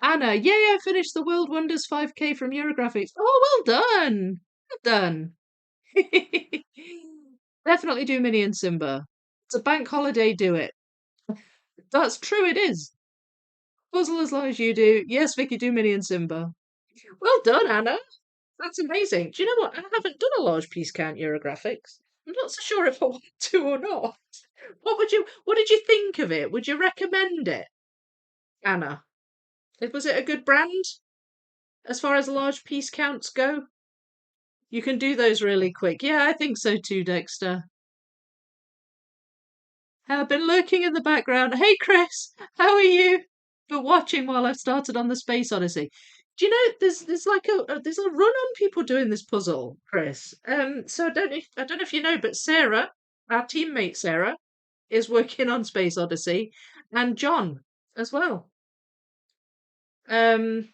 Anna, yay, I finished the World Wonders 5K from Eurographics. Oh, well done. Well done. Definitely do Minnie and Simba. It's a bank holiday, do it. That's true, it is. Puzzle as long as you do. Yes, Vicky, do Minnie and Simba. Well done, Anna. That's amazing. Do you know what? I haven't done a large piece count Eurographics. I'm not so sure if I want to or not. What did you think of it? Would you recommend it, Anna? Was it a good brand as far as large piece counts go? You can do those really quick. Yeah, I think so too, Dexter. I've been lurking in the background. Hey, Chris, how are you? But watching while I've started on the Space Odyssey. Do you know there's like there's a run on people doing this puzzle, Chris. So I don't know if you know, but Sarah, our teammate Sarah, is working on Space Odyssey, and John as well. Um,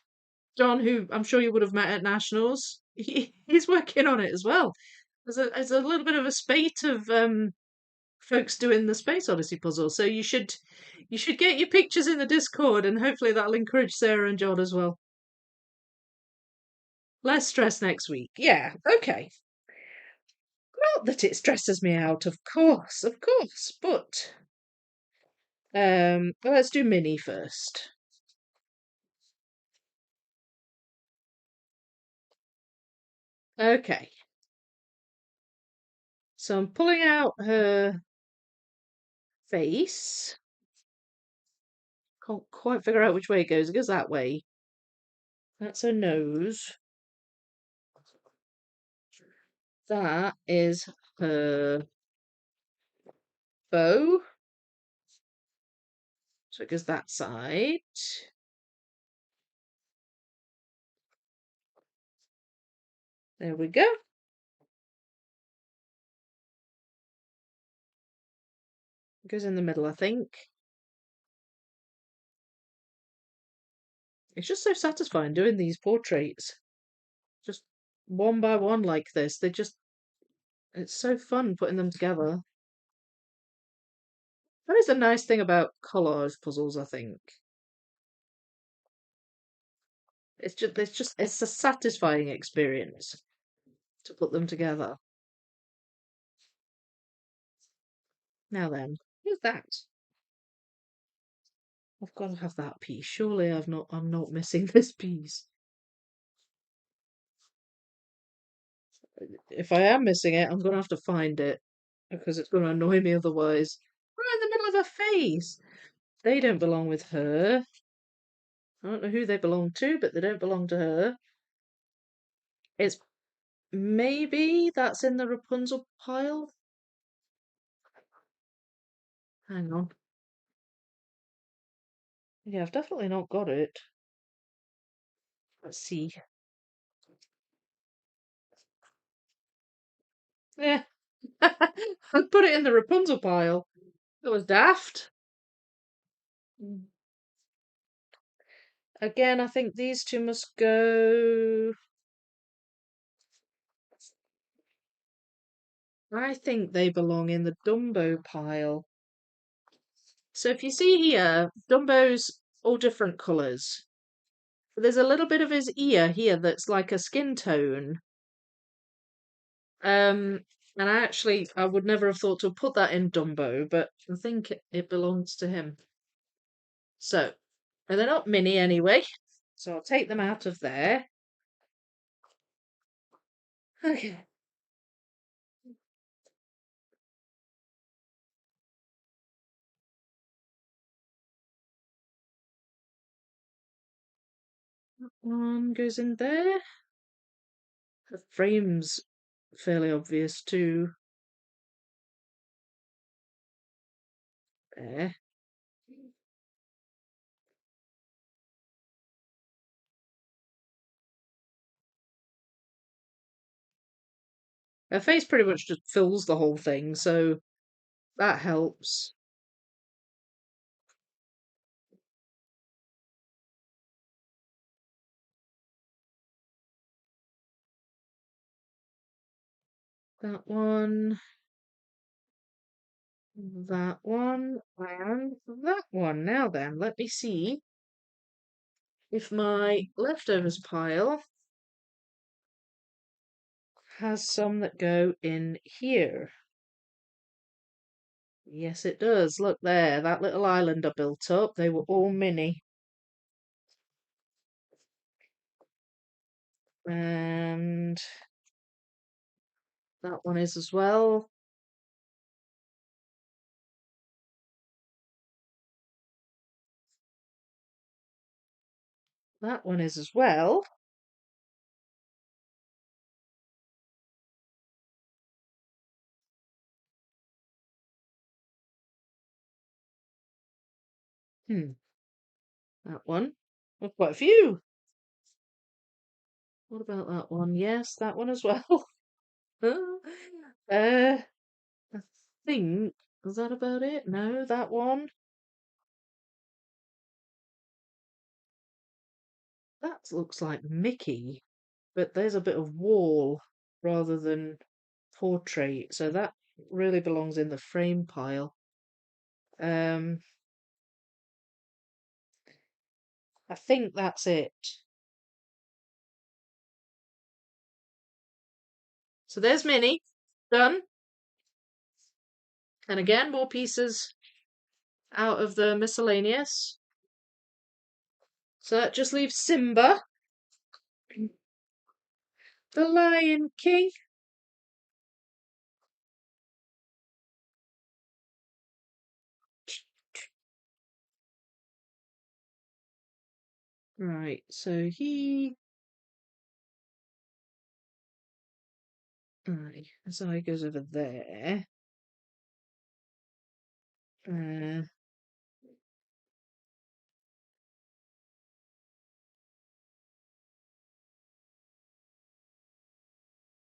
John, who I'm sure you would have met at Nationals, he's working on it as well. There's a little bit of a spate of folks doing the Space Odyssey puzzle, so you should get your pictures in the Discord, and hopefully that'll encourage Sarah and John as well. Less stress next week. Yeah, okay. Not that it stresses me out, of course, but let's do Minnie first. Okay. So I'm pulling out her face. Can't quite figure out which way it goes. It goes that way. That's her nose. That is her bow. So it goes that side. There we go. It goes in the middle, I think. It's just so satisfying doing these portraits. Just one by one like this. It's so fun putting them together. That is a nice thing about collage puzzles, I think. It's a satisfying experience to put them together. Now then, who's that? I've got to have that piece. Surely I'm not missing this piece. If I am missing it, I'm gonna have to find it because it's gonna annoy me otherwise. Right in the middle of her face. They don't belong with her. I don't know who they belong to, but they don't belong to her. It's maybe that's in the Rapunzel pile. Hang on. Yeah, I've definitely not got it. Let's see. Yeah. I put it in the Rapunzel pile. That was daft. Mm. Again, I think these two must go. I think they belong in the Dumbo pile. So if you see here, Dumbo's all different colours. There's a little bit of his ear here that's like a skin tone. And I would never have thought to put that in Dumbo, but I think it belongs to him. So, and they're not Minnie anyway, so I'll take them out of there. Okay. One goes in there. The frame's fairly obvious too. There. Her face pretty much just fills the whole thing, so that helps. That one, and that one. Now then, let me see if my leftovers pile has some that go in here. Yes, it does. Look there, that little island I built up. They were all Minnie. And that one is as well. That one is as well. That one. Well, quite a few. What about that one? Yes, that one as well. I think, is that about it? No, that one. That looks like Mickey, but there's a bit of wall rather than portrait, so that really belongs in the frame pile. I think that's it. So there's Minnie, done. And again, more pieces out of the miscellaneous. So that just leaves Simba, the Lion King. Right, so his eye goes over there. Uh,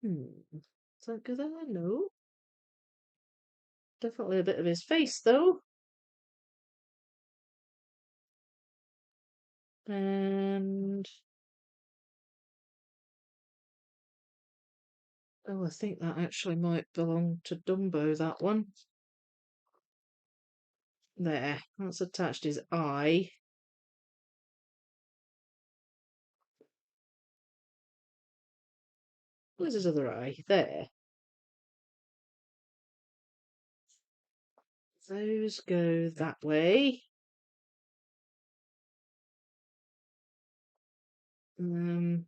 Does that go there? No. Definitely a bit of his face, though. And oh, I think that actually might belong to Dumbo, that one. There, that's attached his eye. Where's his other eye? There. Those go that way. Um,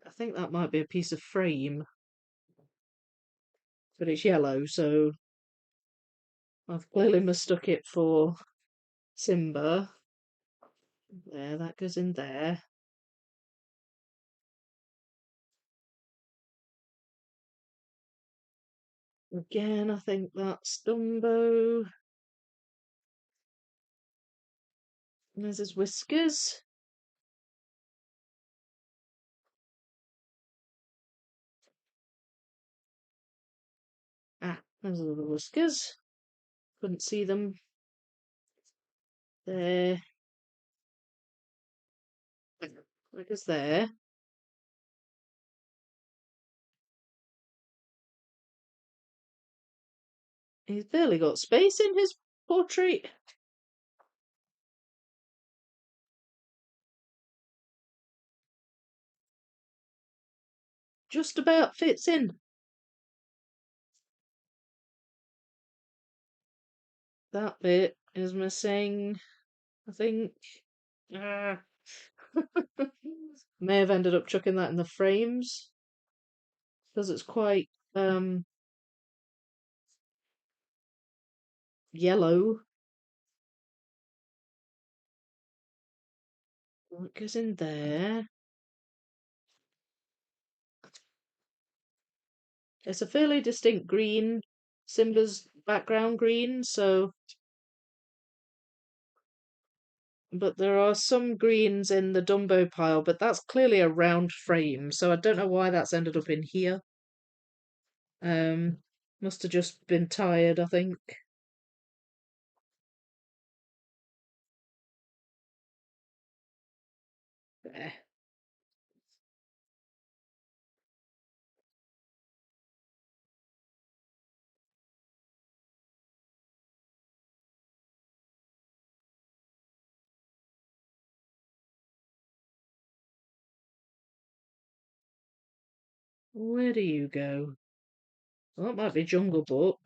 I think that might be a piece of frame, but it's yellow, so I've clearly mistook it for Simba. There, that goes in there. Again, I think that's Dumbo. And there's his whiskers. Ah, there's the little whiskers. Couldn't see them there. I guess there. He's barely got space in his portrait. Just about fits in. That bit is missing, I think. Ah. May have ended up chucking that in the frames because it's quite yellow. What goes in there? It's a fairly distinct green. Simba's background green, so but there are some greens in the Dumbo pile, but that's clearly a round frame, so I don't know why that's ended up in here. Must have just been tired, I think. There. Where do you go? Well, that might be Jungle Book,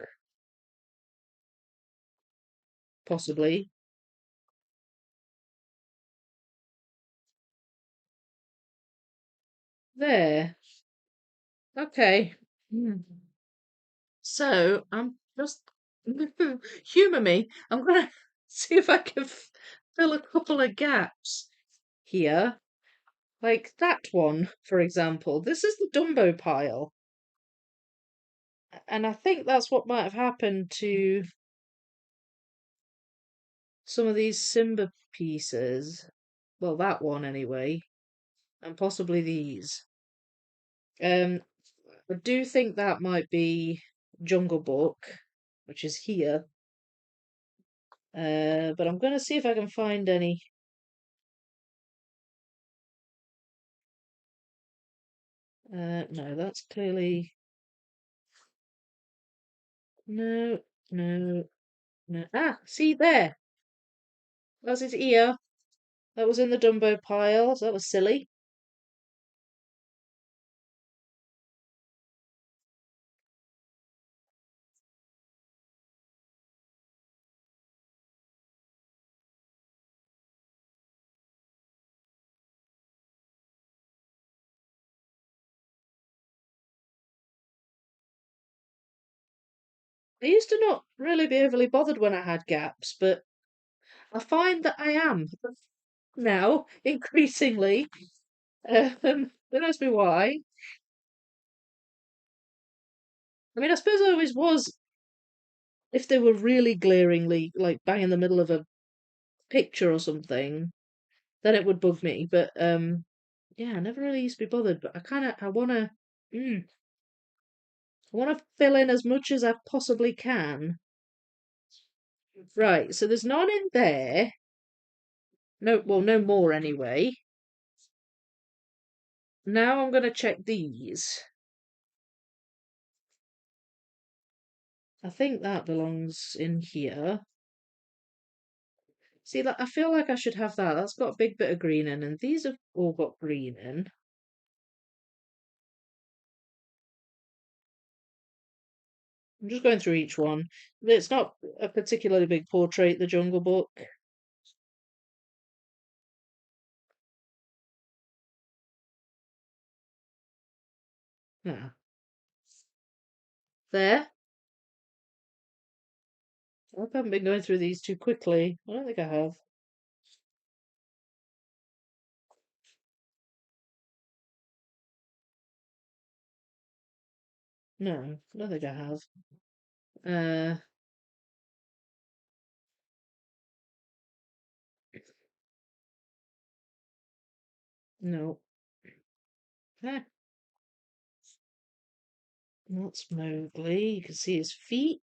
possibly. There. Okay. Hmm. So I'm just humour me. I'm gonna see if I can fill a couple of gaps here. Like that one, for example. This is the Dumbo pile. And I think that's what might have happened to some of these Simba pieces. Well, that one anyway, and possibly these. Um, I do think that might be Jungle Book, which is here. But I'm gonna see if I can find any. No, that's clearly no, no, no. Ah, see there. That's his ear. That was in the Dumbo pile. So that was silly. I used to not really be overly bothered when I had gaps, but I find that I am now increasingly. Don't ask me why. I mean, I suppose I always was if they were really glaringly like bang in the middle of a picture or something, then it would bug me. But yeah, I never really used to be bothered. But I wanna fill in as much as I possibly can. Right, so there's none in there. No, well, no more anyway. Now I'm gonna check these. I think that belongs in here. See, like, I feel like I should have that. That's got a big bit of green in, and these have all got green in. I'm just going through each one. It's not a particularly big portrait, the Jungle Book. Yeah. There. I hope I haven't been going through these too quickly. I don't think I have. No, I don't think I have. Uh, no. Eh, that's Mowgli. You can see his feet.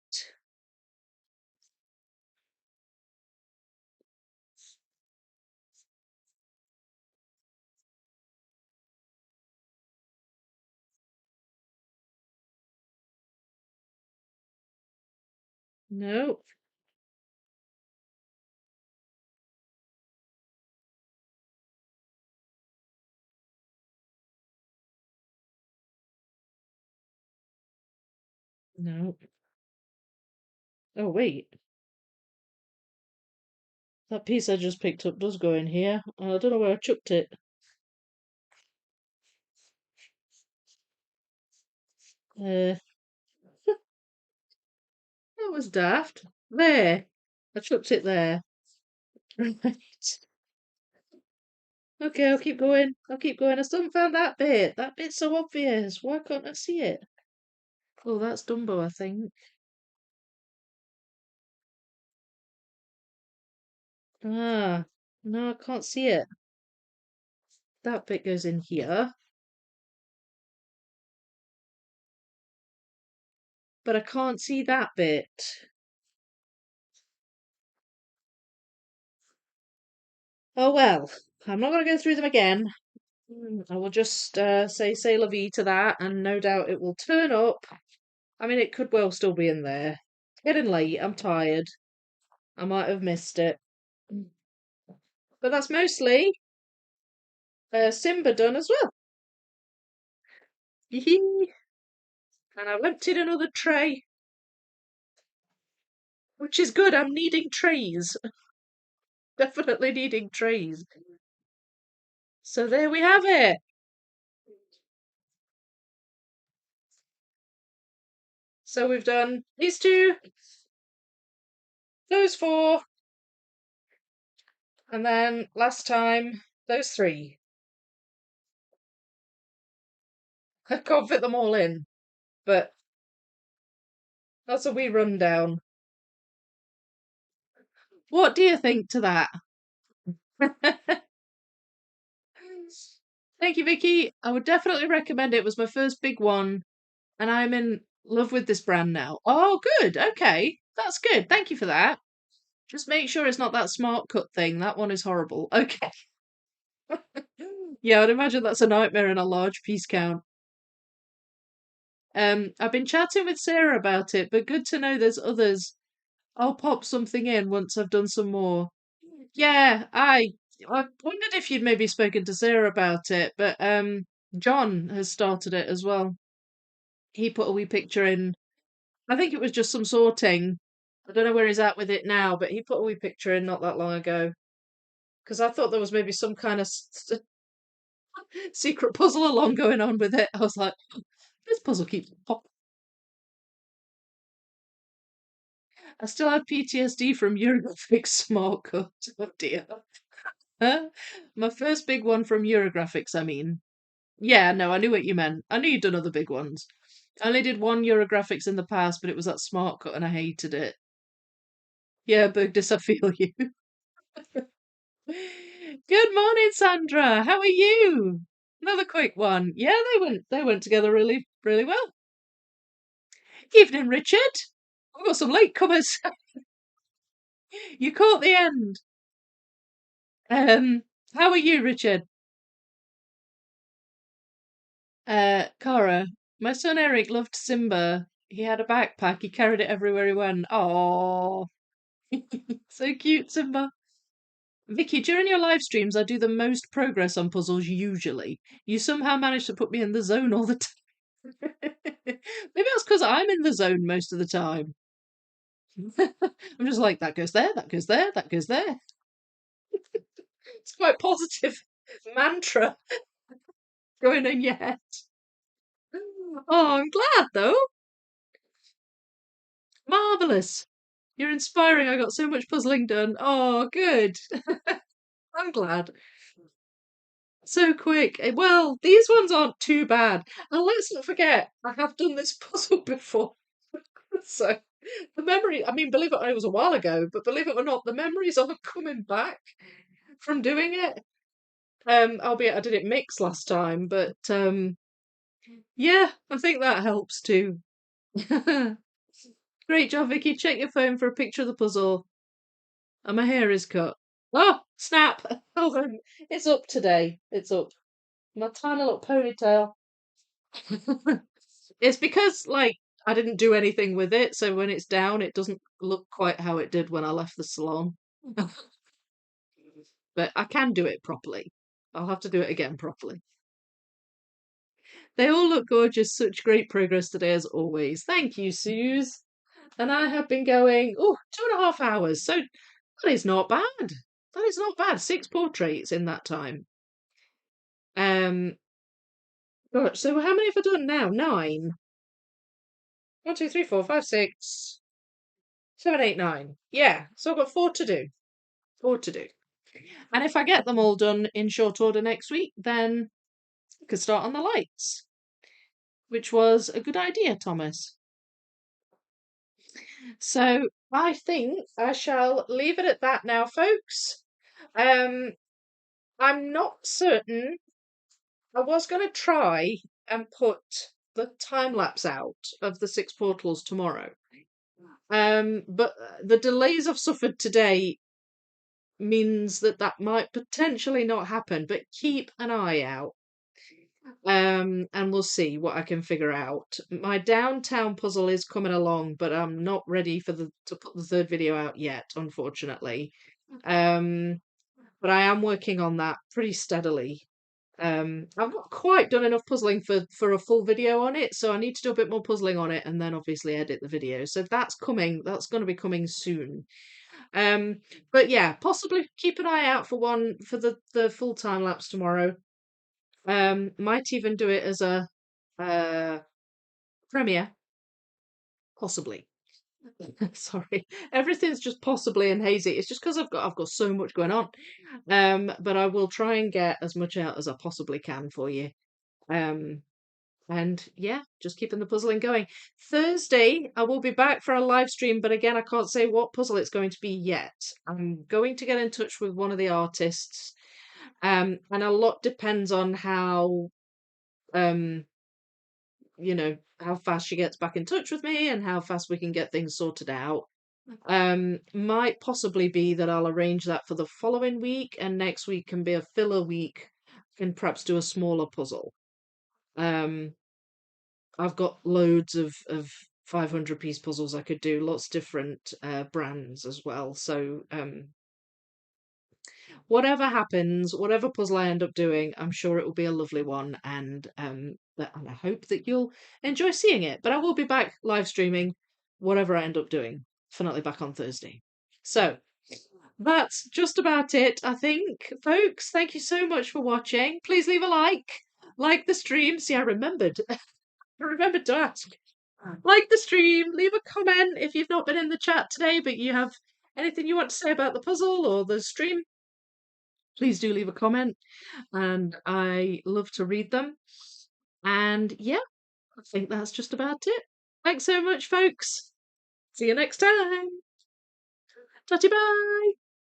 No, no. Oh, wait. That piece I just picked up does go in here. I don't know where I chucked it. Uh, that was daft. There. I chucked it there. Right. Okay, I'll keep going. I'll keep going. I still haven't found that bit. That bit's so obvious. Why can't I see it? Oh, that's Dumbo, I think. Ah, no, I can't see it. That bit goes in here, but I can't see that bit. Oh well, I'm not going to go through them again. I will just say say la vie to that, and no doubt it will turn up. I mean, it could well still be in there. It's getting late. I'm tired. I might have missed it. Mm. But that's mostly Simba done as well. Yee. And I've emptied another tray, which is good. I'm needing trays. Definitely needing trays. So there we have it. So we've done these two, those four, and then last time, those three. I can't fit them all in, but that's a wee rundown. What do you think to that? Thank you, Vicky. I would definitely recommend it. It was my first big one, and I'm in love with this brand now. Oh, good. Okay. That's good. Thank you for that. Just make sure it's not that smart cut thing. That one is horrible. Okay. Yeah, I'd imagine that's a nightmare in a large piece count. I've been chatting with Sarah about it, but good to know there's others. I'll pop something in once I've done some more. Yeah, I wondered if you'd maybe spoken to Sarah about it, but John has started it as well. He put a wee picture in. I think it was just some sorting. I don't know where he's at with it now, but he put a wee picture in not that long ago. Because I thought there was maybe some kind of secret puzzle along going on with it. I was like, this puzzle keeps popping. I still have PTSD from Eurographics Smart Cut. Oh dear. Huh? My first big one from Eurographics, I mean. Yeah, no, I knew what you meant. I knew you'd done other big ones. I only did one Eurographics in the past, but it was that Smart Cut and I hated it. Yeah, Bugdis, I feel you. Good morning, Sandra. How are you? Another quick one. Yeah, they went together really well. Evening, Richard. We've got some latecomers. You caught the end. How are you, Richard? Cara, my son Eric loved Simba. He had a backpack. He carried it everywhere he went. Oh, so cute, Simba. Vicky, during your live streams, I do the most progress on puzzles usually. You somehow manage to put me in the zone all the time. Maybe that's because I'm in the zone most of the time. I'm just like, that goes there, that goes there, that goes there. It's quite positive mantra going in your head. Oh, I'm glad though. Marvellous. You're inspiring. I got so much puzzling done. Oh, good. I'm glad. So quick. Well, these ones aren't too bad. And let's not forget, I have done this puzzle before. So the memory, I mean, believe it or not, it was a while ago, but believe it or not, the memories are coming back from doing it. Albeit I did it mixed last time, but yeah, I think that helps too. Great job, Vicky. Check your phone for a picture of the puzzle. And my hair is cut. Oh, snap! Hold on. It's up today. It's up. My tiny little ponytail. It's because, like, I didn't do anything with it, so when it's down, it doesn't look quite how it did when I left the salon. But I can do it properly. I'll have to do it again properly. They all look gorgeous. Such great progress today, as always. Thank you, Suze. And I have been going, 2.5 hours. So that is not bad. That is not bad. 6 portraits in that time. Um, Gosh, so how many have I done now? 9. 1, 2, 3, 4, 5, 6, 7, 8, 9. Yeah, so I've got 4 to do. 4 to do. And if I get them all done in short order next week, then I can start on the lights, which was a good idea, Thomas. So I think I shall leave it at that now, folks. I'm not certain. I was going to try and put the time lapse out of the 6 portals tomorrow. But the delays I've suffered today means that that might potentially not happen, but keep an eye out. And we'll see what I can figure out. My downtown puzzle is coming along, but I'm not ready for to put the third video out yet, unfortunately. But I am working on that pretty steadily. I've not quite done enough puzzling for a full video on it, so I need to do a bit more puzzling on it and then obviously edit the video. So that's coming. That's going to be coming soon. Um, but yeah, possibly keep an eye out for one for the full time lapse tomorrow. Might even do it as a uh premiere, possibly. Sorry, everything's just possibly and hazy. It's just because I've got so much going on. But I will try and get as much out as I possibly can for you. Um, and yeah, just keeping the puzzling going. Thursday, I will be back for a live stream, but again, I can't say what puzzle it's going to be yet. I'm going to get in touch with one of the artists, and a lot depends on how, um, how fast she gets back in touch with me and how fast we can get things sorted out. Might possibly be that I'll arrange that for the following week, and next week can be a filler week, and perhaps do a smaller puzzle. Um, I've got loads of 500-piece puzzles I could do, lots of different brands as well. So whatever happens, whatever puzzle I end up doing, I'm sure it will be a lovely one, and I hope that you'll enjoy seeing it. But I will be back live streaming whatever I end up doing. Definitely back on Thursday. So that's just about it, I think, folks. Thank you so much for watching. Please leave a like the stream. See, I remembered. I remembered to ask. Like the stream, leave a comment if you've not been in the chat today, but you have anything you want to say about the puzzle or the stream. Please do leave a comment, and I love to read them. And yeah, I think that's just about it. Thanks so much, folks. See you next time. Tatty bye.